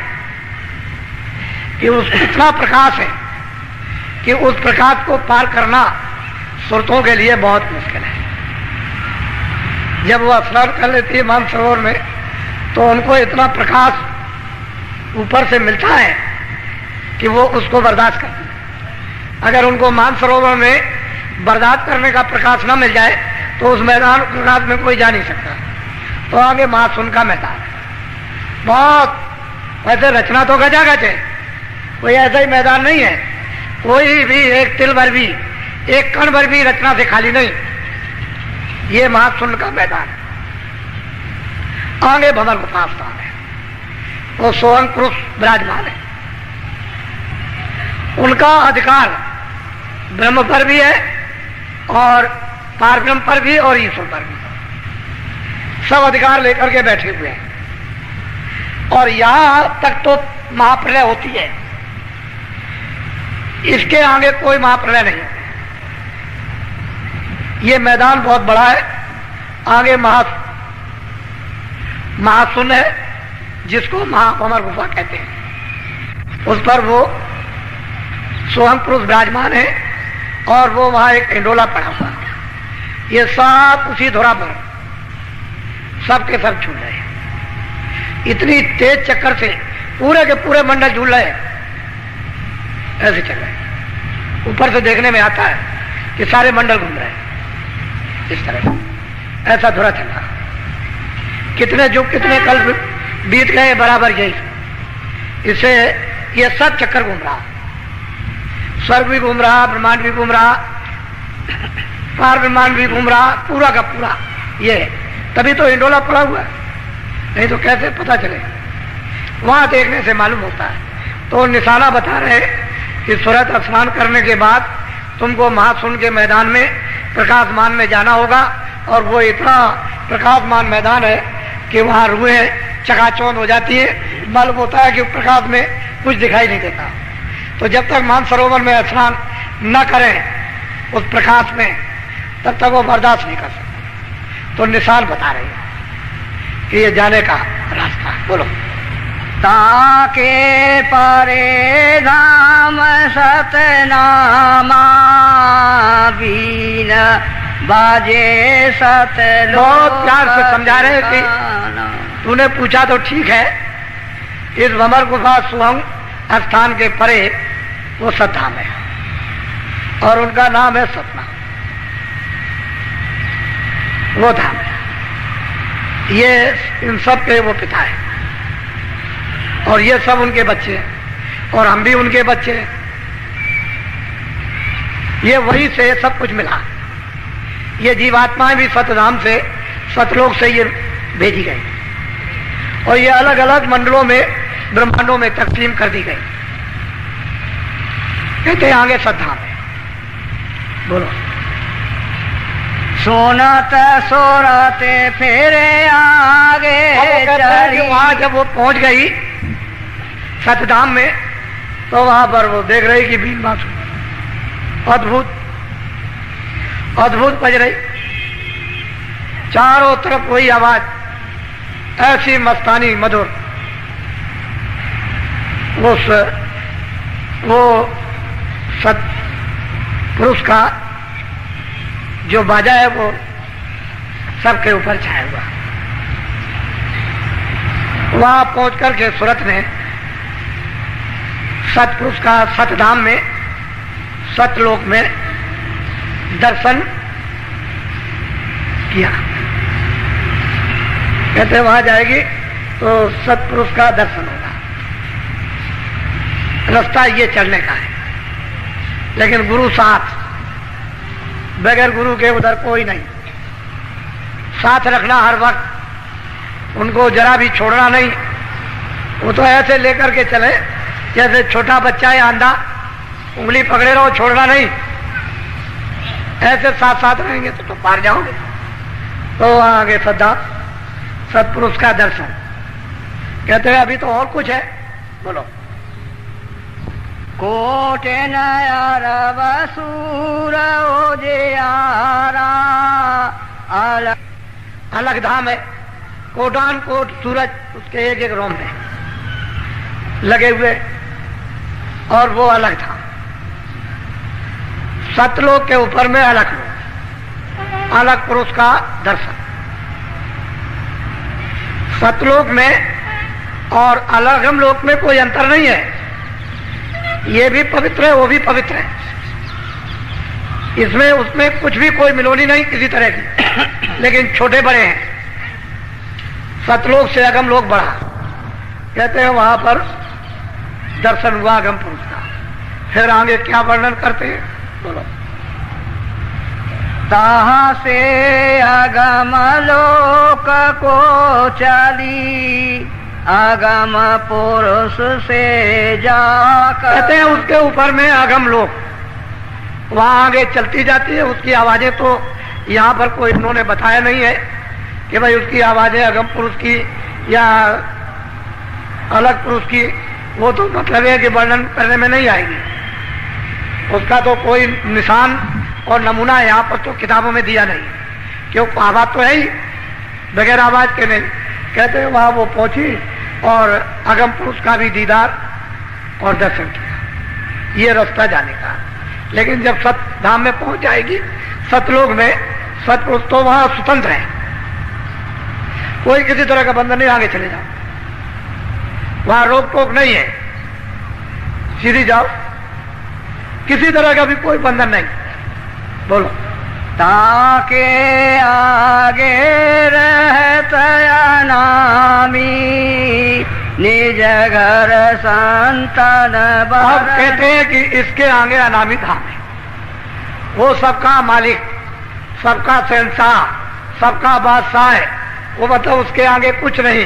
कि उस इतना प्रकाश है कि उस प्रकाश को पार करना सुरतों के लिए बहुत मुश्किल है। जब वो स्नान कर लेती है मानसरोवर में तो उनको इतना प्रकाश ऊपर से मिलता है कि वो उसको बर्दाश्त करती है। अगर उनको मानसरोवर में बर्दाश्त करने का प्रकाश ना मिल जाए तो उस मैदान प्रकाश में कोई जा नहीं सकता। तो आगे महासुन का मैदान है, बहुत वैसे रचना तो गजा गज है, कोई ऐसा ही मैदान नहीं है, कोई भी एक तिल भर भी एक कण भर भी रचना से खाली नहीं। ये महासुन का मैदान है। आगे भंवर गुफा स्थान है, वो सोहंग पुरुष विराजमान है। उनका अधिकार ब्रह्म पर भी है और पारब्रह्म पर भी और ईश्वर पर भी, सब अधिकार लेकर के बैठे हुए हैं। और यहां तक तो महाप्रलय होती है, इसके आगे कोई महाप्रलय नहीं है। ये मैदान बहुत बड़ा है। आगे महासुन है जिसको महाभंवर गुफा कहते हैं। उस पर वो सोहंग पुरुष विराजमान है और वो वहां एक इंडोला पड़ा हुआ है। ये सब उसी धुरा पर सबके सब झूल रहे हैं। इतनी तेज चक्कर से पूरे के पूरे मंडल झूल रहे हैं, ऐसे चल रहे हैं। ऊपर से देखने में आता है कि सारे मंडल घूम रहे हैं इस तरह से, ऐसा धुरा चल रहा। कितने जो कितने कल बीत गए बराबर यही। इससे ये सब चक्कर घूम रहा, स्वर्ग भी घूम रहा, ब्रह्मांड भी घूम रहा, पार ब्रह्मांड भी घूम रहा, पूरा का पूरा ये। तभी तो इंडोला पड़ा हुआ है, नहीं तो कैसे पता चले। वहां देखने से मालूम होता है। तो निशाना बता रहे कि सूरत स्नान करने के बाद तुमको महासुन के मैदान में प्रकाशमान में जाना होगा। और वो इतना प्रकाशमान मैदान है कि वहां रूहें चकाचौंध हो जाती है। मालूम होता है कि प्रकाश में कुछ दिखाई नहीं देता। तो जब तक मानसरोवर में स्नान न करें उस प्रकाश में, तब तक वो बर्दाश्त नहीं कर सकते। तो निशान बता रहे हैं कि ये जाने का रास्ता। बोलो। ताके परे धाम सतनामा बीन बाजे सत। बहुत प्यार से समझा रहे कि तूने पूछा तो ठीक है। इस भंवर गुफा सोहंग स्थान के परे वो सतधाम है और उनका नाम है सतना, वो धाम है। ये इन सब के वो पिता है और ये सब उनके बच्चे हैं और हम भी उनके बच्चे हैं। ये वही से सब कुछ मिला। ये जीवात्माएं भी सतधाम से, सतलोक से ये भेजी गई और ये अलग अलग मंडलों में, ब्रह्मांडों में तकसीम कर दी गई। कहते हैं आगे सतधाम है। बोलो। सोनत सोरते फेरे आगे वहां जब वो पहुंच गई सतधाम में तो वहां पर वो देख रही कि बीन बांसुरी अद्भुत अद्भुत बज रही, चारों तरफ वही आवाज, ऐसी मस्तानी मधुर। वो सत पुरुष का जो बाजा है वो सबके ऊपर छाया हुआ। वहां पहुंच करके सूरत ने सतपुरुष का सतधाम में, सतलोक में दर्शन किया। कहते वहां जाएगी तो सतपुरुष का दर्शन होगा। रास्ता ये चलने का है, लेकिन गुरु साथ, बगैर गुरु के उधर कोई नहीं। साथ रखना हर वक्त, उनको जरा भी छोड़ना नहीं। वो तो ऐसे लेकर के चले जैसे छोटा बच्चा है आंधा, उंगली पकड़े रहो, छोड़ना नहीं। ऐसे साथ साथ रहेंगे तो पार जाओगे। तो आगे सदा सतपुरुष का दर्शन। कहते हैं अभी तो और कुछ है, बोलो। कोटे नयार वसूर ओजियारा अलग अलग धाम है, कोटान कोट सूरज उसके एक एक रोम में लगे हुए, और वो अलग था। सतलोक के ऊपर में अलग लोक, अलग पुरुष का दर्शन। सतलोक में और अलगम लोक में कोई अंतर नहीं है। ये भी पवित्र है, वो भी पवित्र है। इसमें उसमें कुछ भी कोई मिलोनी नहीं किसी तरह की, लेकिन छोटे बड़े हैं। सतलोक से अगम लोक बढ़ा। कहते हैं वहां पर दर्शन हुआ अगम पुरुष का। फिर आगे क्या वर्णन करते हैं, बोलो। तहाँ से अगम लोक को चली, अगम पुरुष से जाकर। कहते हैं उसके ऊपर में अगम लोक, वहां आगे चलती जाती है। उसकी आवाजें तो यहाँ पर कोई इन्होंने बताया नहीं है कि भाई उसकी आवाजें अगम पुरुष की या अलग पुरुष की। वो तो मतलब है कि वर्णन करने में नहीं आएगी, उसका तो कोई निशान और नमूना यहाँ पर तो किताबों में दिया नहीं, क्योंकि आवाज तो है ही, बगैर आवाज के नहीं। कहते हैं वहां वो पहुंची और अगम पुरुष का भी दीदार और दर्शन किया। ये रास्ता जाने का। लेकिन जब सत धाम में पहुंच जाएगी, सतलोक में, सतपुरुष तो वहां स्वतंत्र है, कोई किसी तरह का बंधन नहीं। आगे चले जाओ, वहां रोक टोक नहीं है, सीधी जाओ, किसी तरह का भी कोई बंधन नहीं। बोलो। ताके आगे रहता नामी, निज घर संतन। अब कहते हैं कि इसके आगे अनामी धाम है। वो सबका मालिक, सबका शहंशाह, सबका बादशाह है। वो मतलब उसके आगे कुछ नहीं।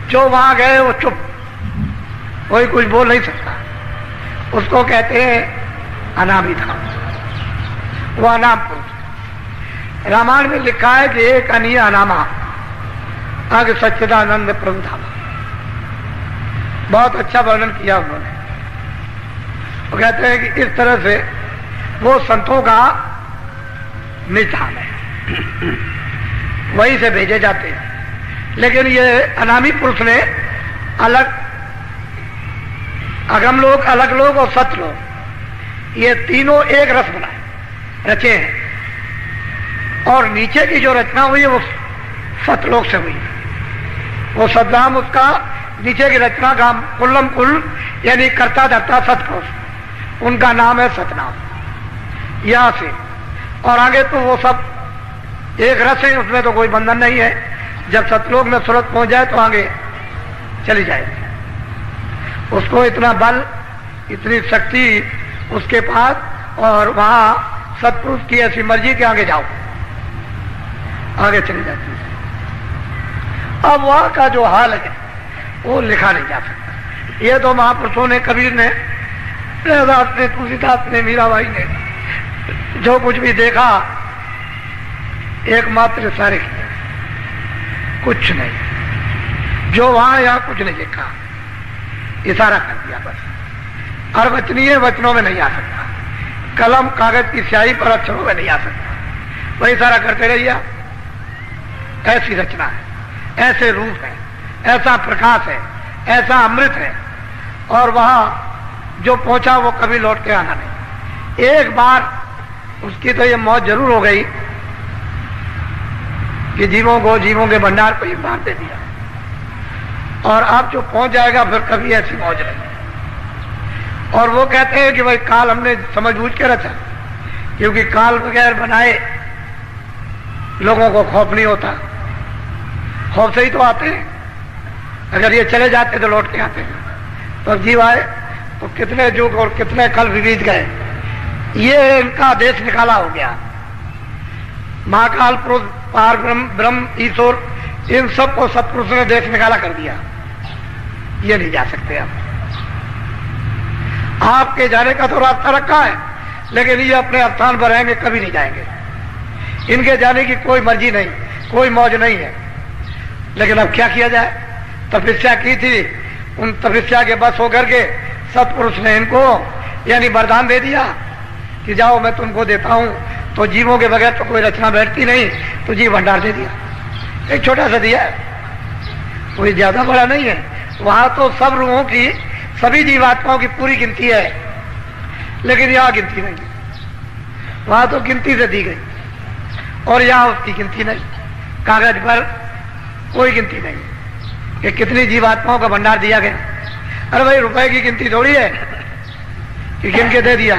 जो वहां गए वो चुप, कोई कुछ बोल नहीं सकता। उसको कहते हैं अनामी धाम, वो अनाम पुरुष। रामायण में लिखा है कि एक अनीय अनामा अग सच्चिदानंद प्रभु धाम। बहुत अच्छा वर्णन किया उन्होंने। वो कहते हैं कि इस तरह से वो संतों का निज धाम है, वहीं से भेजे जाते हैं। लेकिन ये अनामी पुरुष ने अलग, अगम लोक, अलग लोक और सत लोक, ये तीनों एक रस बनाए, रचे हैं। और नीचे की जो रचना हुई है वो सतलोक से हुई। वो सतधाम, उसका नीचे की रचना गाम कुल्लम कुल, यानी करता धरता सतपुरुष, उनका नाम है सतनाम। यहां से और आगे तो वो सब एक रस है, उसमें तो कोई बंधन नहीं है। जब सतलोक में सूरत पहुंच जाए तो आगे चली जाएगी। उसको इतना बल, इतनी शक्ति उसके पास, और वहां सतपुरुष की ऐसी मर्जी के आगे जाओ, आगे चली जाती है। अब वहां का जो हाल है वो लिखा नहीं जा सकता। ये तो महापुरुषों ने, कबीर ने, रविदास ने, तुलसीदास ने, मीराबाई ने जो कुछ भी देखा एकमात्र सारे किया, कुछ नहीं। जो वहां यहाँ कुछ नहीं देखा, इशारा कर दिया बस। अर्वचनीय वचनों में नहीं आ सकता, कलम कागज की स्याही पर अक्षरों में नहीं आ सकता। वही सारा करते रहिए। ऐसी रचना है, ऐसे रूप है, ऐसा प्रकाश है, ऐसा अमृत है, और वहां जो पहुंचा वो कभी लौट के आना नहीं। एक बार उसकी तो ये मौत जरूर हो गई कि जीवों के भंडार को ये मार दे दिया, और अब जो पहुंच जाएगा फिर कभी ऐसी मौज नहीं। और वो कहते हैं कि भाई काल हमने समझ बूझ के रचा, क्योंकि काल बगैर बनाए लोगों को खौफ नहीं होता। खौफ से ही तो आते हैं, अगर ये चले जाते तो लौट के आते हैं। तो जीव आए तो कितने युग और कितने कल बीत गए, ये इनका देश निकाला हो गया। महाकाल पुरुष, पार ब्रह्म, ईश्वर, इन सबको सत्पुरुष ने देश निकाला कर दिया। ये नहीं जा सकते अब। आपके जाने का तो रास्ता रखा है, लेकिन ये अपने स्थान पर रहेंगे, कभी नहीं जाएंगे। इनके जाने की कोई मर्जी नहीं, कोई मौज नहीं है। लेकिन अब क्या किया जाए? तपस्या की थी, उन तपस्या के बस होकर के सत्पुरुष ने इनको यानी वरदान दे दिया कि जाओ मैं तुमको देता हूं। तो जीवों के बगैर तो कोई रचना बैठती नहीं, तो जीव भंडार दे दिया। एक छोटा सा दिया है, कोई ज्यादा बड़ा नहीं है। वहां तो सब रूहों की, सभी जीवात्माओं की पूरी गिनती है, लेकिन यहां गिनती नहीं। वहां तो गिनती से दी गई, और यहां उसकी गिनती नहीं। कागज पर कोई गिनती नहीं कि कितनी जीवात्माओं का भंडार दिया गया। अरे भाई, रुपए की गिनती थोड़ी है कि गिन के दे दिया।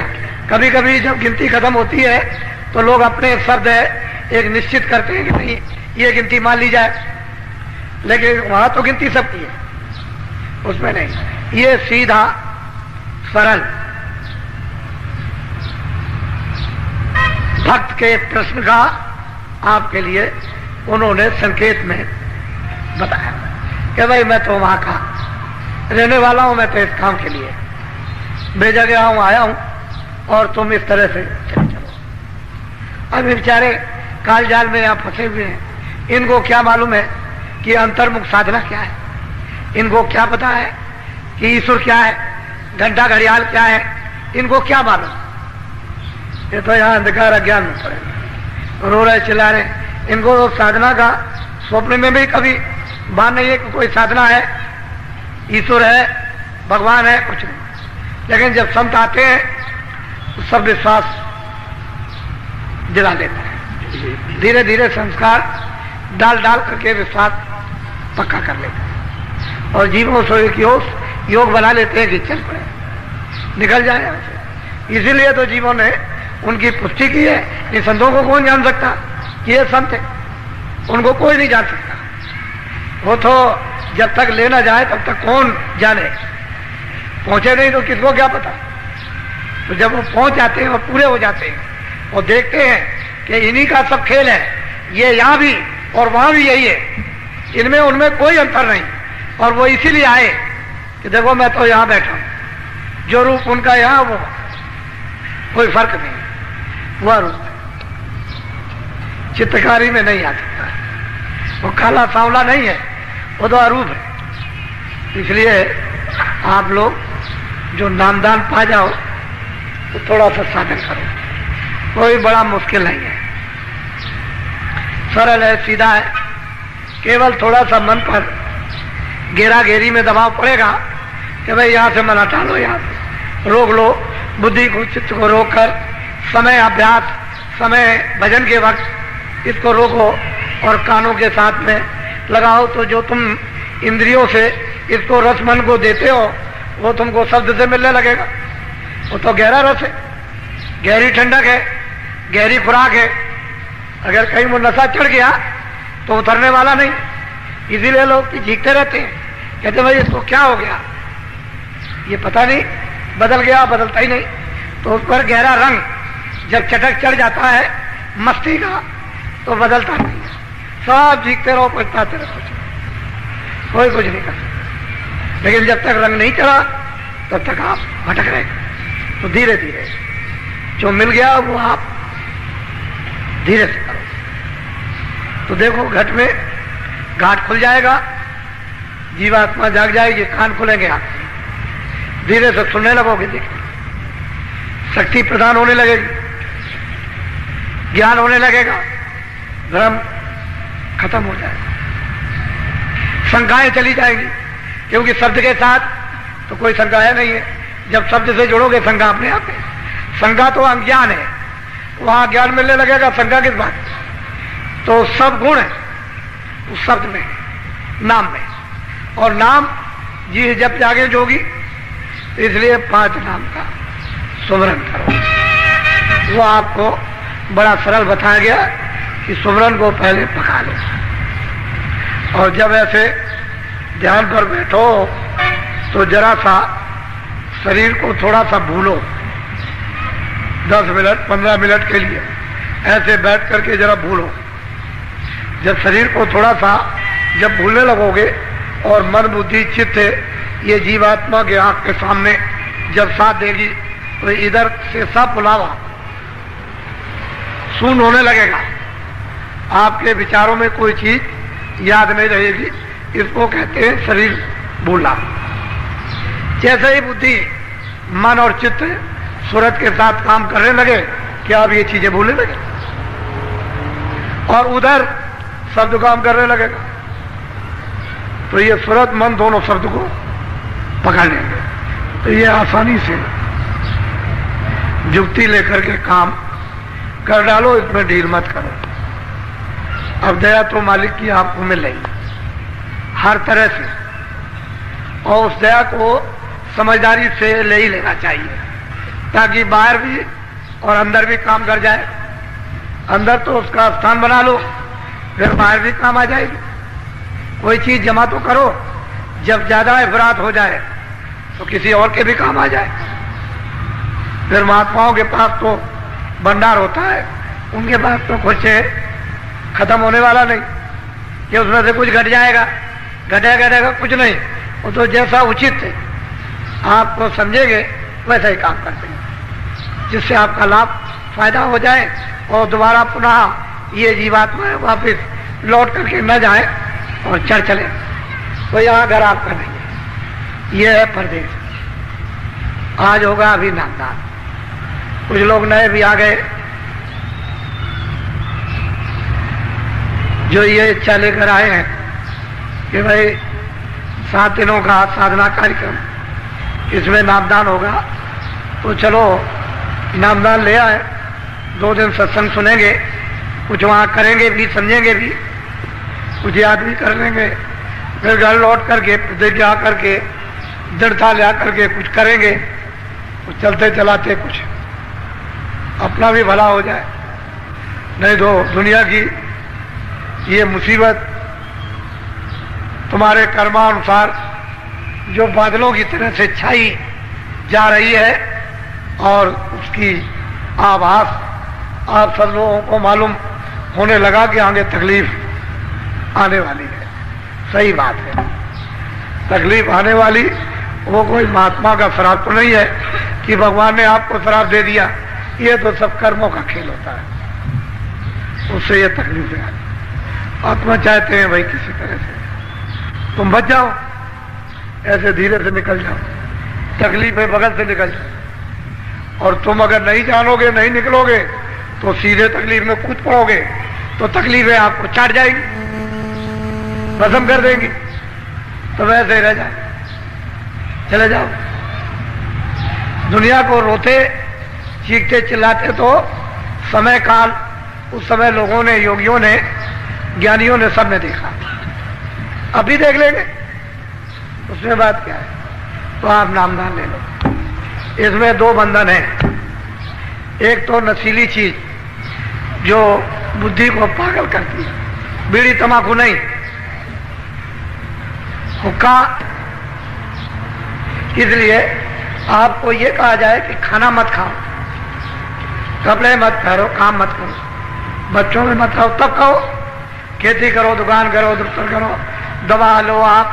कभी कभी जब गिनती खत्म होती है तो लोग अपने शब्द एक निश्चित करते हैं कि नहीं, ये गिनती मान ली जाए, लेकिन वहां तो गिनती सबकी है, उसमें नहीं। ये सीधा सरल भक्त के प्रश्न का आपके लिए उन्होंने संकेत में बताया कि भाई मैं तो वहां का रहने वाला हूं, मैं तो इस काम के लिए भेजा गया हूं, आया हूं, और तुम इस तरह से चलो। अब बेचारे काल जाल में यहां फंसे हुए हैं। इनको क्या मालूम है कि अंतर्मुख साधना क्या है? इनको क्या पता है कि ईश्वर क्या है, घंटा घड़ियाल क्या है? इनको क्या मालूम? ये तो यहां अंधकार अज्ञान में पड़े, रो रहे, चिल्ला रहे। इनको तो साधना का स्वप्न में भी कभी बात नहीं है कि कोई साधना है, ईश्वर है, भगवान है, कुछ नहीं। लेकिन जब संत आते हैं तो सब विश्वास दिला देते हैं। धीरे धीरे संस्कार डाल डाल करके विश्वास पक्का कर लेते हैं, और जीवों से योग बना लेते हैं कि चल पड़े, निकल जाए यहाँ से। इसीलिए तो जीवों ने उनकी पुष्टि की है। इन संतों को कौन जान सकता कि ये संत है? उनको कोई नहीं जान सकता। वो तो जब तक लेना जाए तब तक कौन जाने, पहुंचे नहीं तो किसको क्या पता। तो जब वो पहुंच जाते हैं और पूरे हो जाते हैं और देखते हैं कि इन्हीं का सब खेल है, ये यहाँ भी और वहां भी यही है, इनमें उनमें कोई अंतर नहीं। और वो इसीलिए आए कि देखो मैं तो यहाँ बैठा हूं, जो रूप उनका यहाँ वो कोई फर्क नहीं, वह रूप है। चित्रकारी में नहीं आ सकता, वो काला सांवला नहीं है, वो तो अरूप है। इसलिए आप लोग जो नामदान पा जाओ तो थोड़ा सा साधन करो, कोई बड़ा मुश्किल नहीं है, सरल है, सीधा है। केवल थोड़ा सा मन पर घेरा घेरी में दबाव पड़ेगा कि भाई यहां से मन हटा लो, यहां से रोक लो, बुद्धि को, चित्त को रोककर समय अभ्यास, समय भजन के वक्त इसको रोको और कानों के साथ में लगाओ। तो जो तुम इंद्रियों से इसको रस मन को देते हो वो तुमको शब्द से मिलने लगेगा। वो तो गहरा रस है, गहरी ठंडक है, गहरी खुराक है। अगर कहीं वो नशा चढ़ गया तो उतरने वाला नहीं। इसीलिए लोग चीखते रहते हैं, कहते भाई इसको क्या हो गया, ये पता नहीं, बदल गया, बदलता ही नहीं। तो उस पर गहरा रंग जब चटक चढ़ जाता है मस्ती का तो बदलता नहीं है। सब चीखते रहो, पछताते रहो, कोई कुछ नहीं कर सकता। लेकिन जब तक रंग नहीं चढ़ा तब तक आप भटक रहे। तो धीरे धीरे जो मिल गया वो आप धीरे से करो। तो देखो घट में घाट खुल जाएगा, जीवात्मा जाग जाएगी, कान खुलेंगे आपके। धीरे से सुनने लगोगे, देखिए शक्ति प्रदान होने लगेगी, ज्ञान होने लगेगा, भ्रम खत्म हो जाएगा, शंकाएं चली जाएंगी, क्योंकि शब्द के साथ तो कोई शंका है नहीं है। जब शब्द से जुड़ोगे शंका अपने आप है। शंका तो अज्ञान है, वहां ज्ञान मिलने लगेगा, शंका किस बात? तो सब गुण है उस शब्द में, नाम में, और नाम जी जब जागे जोगी, इसलिए 5 नाम का सुमरन करो। वो आपको बड़ा सरल बताया गया कि सुमरन को पहले पका लो, और जब ऐसे ध्यान पर बैठो तो जरा सा शरीर को थोड़ा सा भूलो, 10 मिनट 15 मिनट के लिए ऐसे बैठ करके जरा भूलो। जब शरीर को थोड़ा सा जब भूलने लगोगे और मन बुद्धि चित्त ये जीवात्मा के आंख के सामने जब साथ देगी, तो इधर से सब बुलावा शून्य होने लगेगा, आपके विचारों में कोई चीज याद नहीं रहेगी। इसको कहते हैं शरीर भूला। जैसे ही बुद्धि मन और चित्त सूरत के साथ काम करने लगे, क्या अब ये चीजें भूलने लगे, और उधर शब्द काम करने लगेगा, तो ये सूरत मन दोनों शब्द को पकड़ लेंगे। तो ये आसानी से जुक्ति लेकर के काम कर डालो, इसमें ढील मत करो। अब दया तो मालिक की आपको मिल रही हर तरह से, और उस दया को समझदारी से ले ही लेना चाहिए, ताकि बाहर भी और अंदर भी काम कर जाए। अंदर तो उसका स्थान बना लो, फिर बाहर भी काम आ जाएगी। कोई चीज जमा तो करो, जब ज्यादा अफरात हो जाए तो किसी और के भी काम आ जाए। फिर महात्माओं के पास तो भंडार होता है, उनके पास तो कुछ खत्म होने वाला नहीं कि उसमें से कुछ घट जाएगा, घटेगा कुछ नहीं। वो तो जैसा उचित है आपको समझेंगे वैसा ही काम करते हैं, जिससे आपका लाभ फायदा हो जाए और दोबारा पुनः ये जीवात्मा वापिस लौट करके न जाए और चढ़ चले। तो यहाँ घर आपका नहीं है, ये है परदेश। आज होगा अभी नामदान, कुछ लोग नए भी आ गए जो ये इच्छा लेकर आए हैं कि भाई 7 दिनों का साधना कार्यक्रम, इसमें नामदान होगा, तो चलो नामदान ले आए। 2 दिन सत्संग सुनेंगे, कुछ वहाँ करेंगे भी, समझेंगे भी, कुछ याद भी कर लेंगे, फिर घर लौट करके प्रतिज्ञा करके दृढ़ता ले करके कुछ करेंगे, कुछ चलते चलाते कुछ अपना भी भला हो जाए। नहीं तो दुनिया की ये मुसीबत तुम्हारे कर्मानुसार जो बादलों की तरह से छाई जा रही है, और उसकी आभास आप सब लोगों को मालूम होने लगा कि आगे तकलीफ आने वाली है। सही बात है, तकलीफ आने वाली। वो कोई महात्मा का श्राप तो नहीं है कि भगवान ने आपको श्राप दे दिया, ये तो सब कर्मों का खेल होता है, उससे ये तकलीफें आती। आत्मा चाहते हैं भाई किसी तरह से तुम बच जाओ, ऐसे धीरे से निकल जाओ, तकलीफें बगल से निकल जाओ। और तुम अगर नहीं जानोगे, नहीं निकलोगे, तो सीधे तकलीफ में कूद पड़ोगे, तो तकलीफें आपको चाट जाएंगी, भस्म कर देंगी। तो वैसे ही रह जाए, चले जाओ। दुनिया को रोते चीखते चिल्लाते तो समय काल, उस समय लोगों ने, योगियों ने, ज्ञानियों ने, सबने देखा। अभी देख लेंगे, उसमें बात क्या है। तो आप नामदान ले लो। इसमें 2 बंधन है, एक तो नशीली चीज जो बुद्धि को पागल करती है, बीड़ी तंबाकू नहीं, हुक्का। इसलिए आपको ये कहा जाए कि खाना मत खाओ, कपड़े मत पहनो, काम मत करो, बच्चों में मत खाओ, तब खाओ। खेती करो, दुकान करो, दफ्तर करो, दवा लो, आप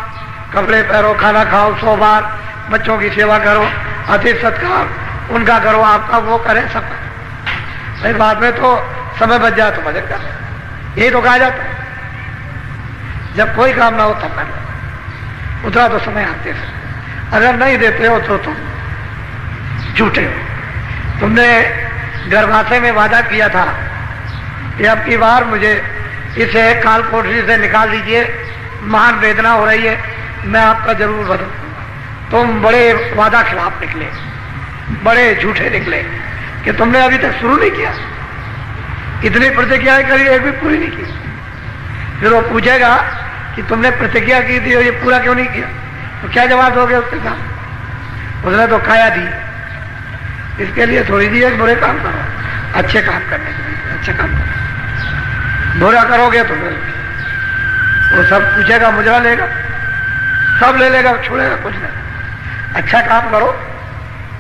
कपड़े पहनो, खाना खाओ, 100 बार, बच्चों की सेवा करो, अतिथि सत्कार उनका करो, आपका वो करें, सब करें। भाई बाद में तो समय बच जाए तो भजन कर, यही तो कहा जाता है। जब कोई काम ना हो तब कर लो, उतना तो समय आते से। अगर नहीं देते हो तो तुम झूठे हो। तुमने गर्भाशय में वादा किया था कि अब की बार मुझे इसे काल कोठरी से निकाल दीजिए, महान वेदना हो रही है, मैं आपका जरूर बदल। तुम बड़े वादा खिलाफ निकले, बड़े झूठे निकले कि तुमने अभी तक शुरू नहीं किया, इतनी प्रतिज्ञाएं करी, एक भी पूरी नहीं की। फिर वो पूछेगा कि तुमने प्रतिज्ञा की थी और ये पूरा क्यों नहीं किया, तो क्या जवाब दोगे उसके साथ? उसने तो खाया थी, इसके लिए थोड़ी दी एक बुरे काम करो, अच्छे काम करने के लिए अच्छे काम करो। बुरा करोगे तो फिर वो सब पूछेगा, मुजरा लेगा, सब ले लेगा, छोड़ेगा कुछ नहीं। अच्छा काम करो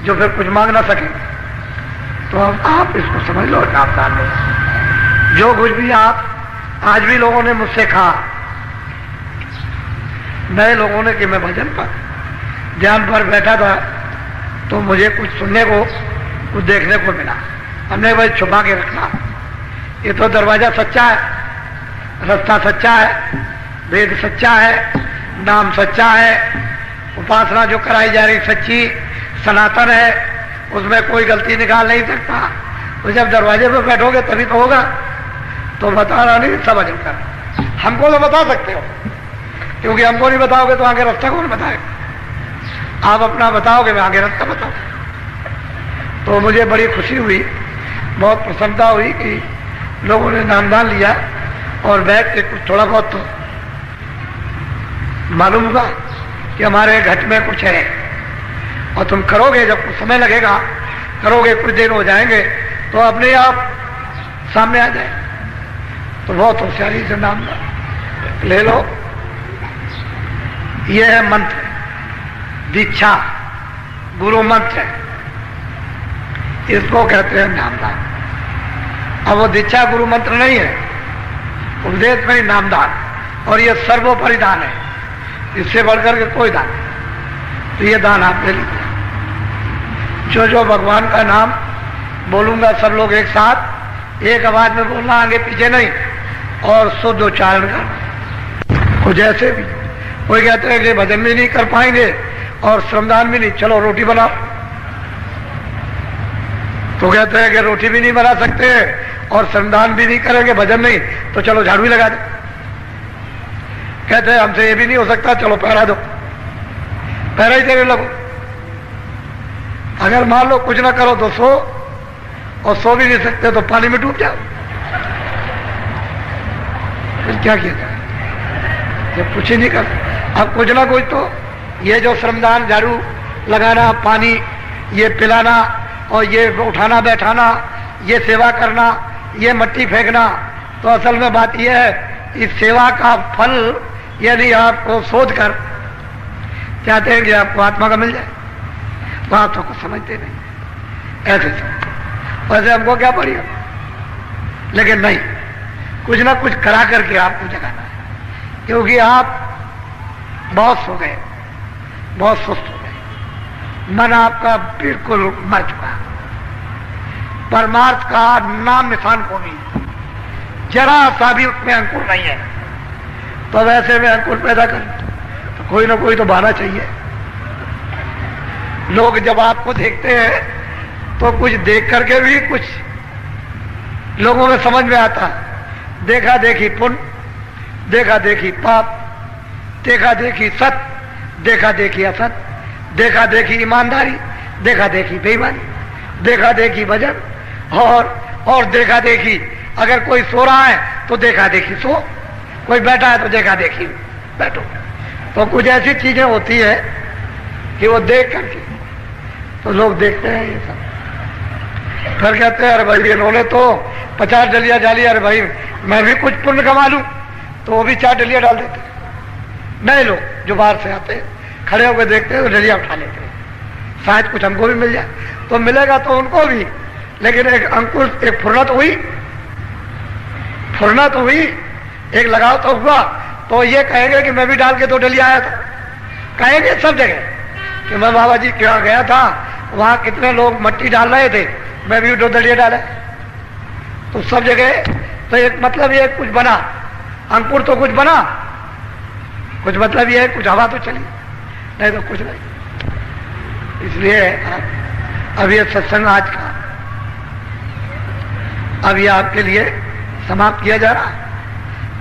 जो फिर कुछ मांग ना सके, तो आप इसको समझ लो, नामदान लो। जो कुछ भी आप आज भी लोगों ने मुझसे कहा, नए लोगों ने कि मैं भजन पर ध्यान पर बैठा था तो मुझे कुछ सुनने को, कुछ देखने को मिला। हमने भाई छुपा के रखना, ये तो दरवाजा सच्चा है, रास्ता सच्चा है, वेद सच्चा है, नाम सच्चा है, उपासना जो कराई जा रही सच्ची सनातन है, उसमें कोई गलती निकाल नहीं सकता। तो जब दरवाजे पे बैठोगे तभी तो होगा। तो बताना नहीं, सब अजब कर। हमको तो बता सकते हो, क्योंकि हमको नहीं बताओगे तो आगे रास्ता कौन बताएगा? आप अपना बताओगे, मैं आगे रास्ता बताऊंगा। तो मुझे बड़ी खुशी हुई, बहुत प्रसन्नता हुई कि लोगों ने नामदान लिया और बैठ के कुछ थोड़ा बहुत तो मालूम हुआ कि हमारे घट में कुछ है। और तुम करोगे, जब कुछ समय लगेगा, करोगे, कुछ देर हो जाएंगे तो अपने आप सामने आ जाए। तो बहुत होशियारी से नाम ले लो। यह है मंत्र, दीक्षा, गुरु मंत्र है, इसको कहते हैं नामदान। अब वो दीक्षा गुरु मंत्र नहीं है, उपदेश में ही नामदान, और ये सर्वोपरि दान है, इससे बढ़कर के कोई दान नहीं। तो ये दान आप ले लीजिए। जो जो भगवान का नाम बोलूंगा सब लोग एक साथ एक आवाज में बोलना, आगे पीछे नहीं, और शुद्ध उच्चारण करना। और जैसे भी कोई कहते हैं कि भजन भी नहीं कर पाएंगे और श्रमदान भी नहीं, चलो रोटी बनाओ। तो कहते हैं कि रोटी भी नहीं बना सकते और श्रमदान भी नहीं करेंगे, भजन नहीं, तो चलो झाड़ू ही लगा दो। कहते हैं हमसे ये भी नहीं हो सकता, चलो पहरा दो, पहरा ही देने लगो। अगर मान लो कुछ ना करो तो सो, और सो भी नहीं सकते तो पानी में डूब जाओ। फिर क्या किया जाए जब कुछ ही नहीं कर? अब कुछ ना कुछ तो ये जो श्रमदान, झाड़ू लगाना, पानी ये पिलाना, और ये उठाना बैठाना, ये सेवा करना, ये मट्टी फेंकना, तो असल में बात यह है इस सेवा का फल यदि आपको शोध कर चाहते हैं कि आपको आत्मा का मिल जाए, तो आप तो कुछ समझते नहीं, ऐसे वैसे हमको क्या पड़ेगा। लेकिन नहीं, कुछ ना कुछ करा करके आपको जगाना है, क्योंकि आप बहुत सो गए, बहुत सुस्त हो गए, मन आपका बिल्कुल मर चुका, परमार्थ का नाम निशान को नहीं, जरा सा भी उसमें अंकुर नहीं है। तो वैसे में अंकुर पैदा कर तो कोई ना कोई तो बहाना चाहिए। लोग जब आपको देखते हैं तो कुछ देख करके भी कुछ लोगों में समझ में आता है। देखा देखी पुण्य, देखा देखी पाप, देखा देखी सत्य, देखा देखी असत, देखा देखी ईमानदारी, देखा देखी बेईमानी, देखा देखी भजन, और देखा देखी अगर कोई सो रहा है तो देखा देखी सो, कोई बैठा है तो देखा देखी बैठो। तो कुछ ऐसी चीजें होती है कि वो देख करके तो लोग देखते हैं ये सब, फिर कहते हैं अरे भाई इन्होंने तो 50 डलिया डाली, अरे भाई मैं भी कुछ पुण्य कमा लूं, तो वो भी 4 डलिया डाल देते। नए लोग जो बाहर से आते हैं खड़े होकर देखते हैं, डलिया उठा लेते हैं, शायद कुछ हमको भी मिल जाए। तो मिलेगा तो उनको भी, लेकिन एक अंकुर, एक फुर्ना तो हुई, फुर्ना तो हुई, एक लगाव तो हुआ। तो ये कहेंगे कि मैं भी डाल के 2 डलिया आया था, कहेंगे सब जगह कि मैं बाबा जी के यहाँ गया था, वहां कितने लोग मट्टी डाल रहे थे, मैं भी 2 डलिया डाला। तो सब जगह तो एक मतलब ये कुछ बना, अंकुर तो कुछ बना, कुछ मतलब ये है कुछ हवा तो चली, नहीं तो कुछ नहीं। इसलिए अब ये सत्संग आज का अब ये आपके लिए समाप्त किया जा रहा है।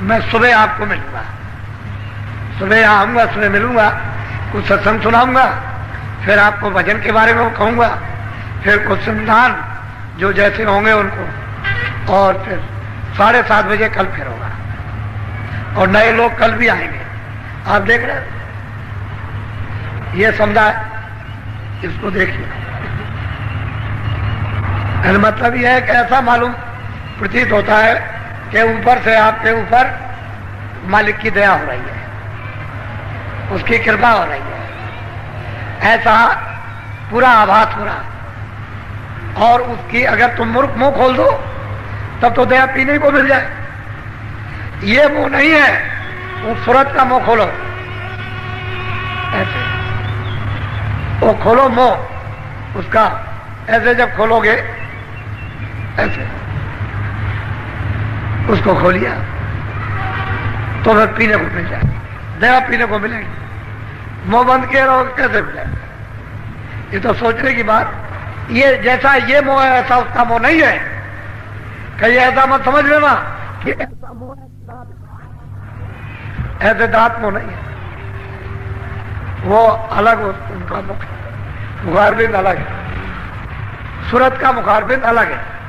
मैं सुबह आपको मिलूंगा, सुबह आऊंगा, सुबह मिलूंगा, कुछ सत्संग सुनाऊंगा, फिर आपको भजन के बारे में कहूंगा, फिर कुछ संविधान जो जैसे होंगे उनको, और फिर 7:30 बजे कल फिर होगा और नए लोग कल भी आएंगे। आप देख रहे हैं ये समुदाय, इसको देखिए। मतलब यह है कि ऐसा मालूम प्रतीत होता है कि ऊपर से आपके ऊपर मालिक की दया हो रही है, उसकी कृपा हो रही है, ऐसा पूरा आभास हो रहा। और उसकी अगर तुम मुंह खोल दो तब तो दया पीने को मिल जाए। ये मुंह नहीं है, वो सूरत का मुंह खोलो, ऐसे वो खोलो मुंह उसका, ऐसे जब खोलोगे ऐसे उसको खोलिया तो फिर पीने को मिल जाए, दया पीने को मिलेगी। मुंह बंद किए रहो कैसे मिलेगा? ये तो सोचने की बात। ये जैसा ये मुंह है ऐसा उसका मुंह नहीं है। कहीं ऐसा मत समझ लेना कि ऐसा मुंह है, ऐसे दांत मुंह नहीं है, वो अलग उनका मुख, मुखारबिंद अलग है, सूरत का मुखारबिंद अलग है।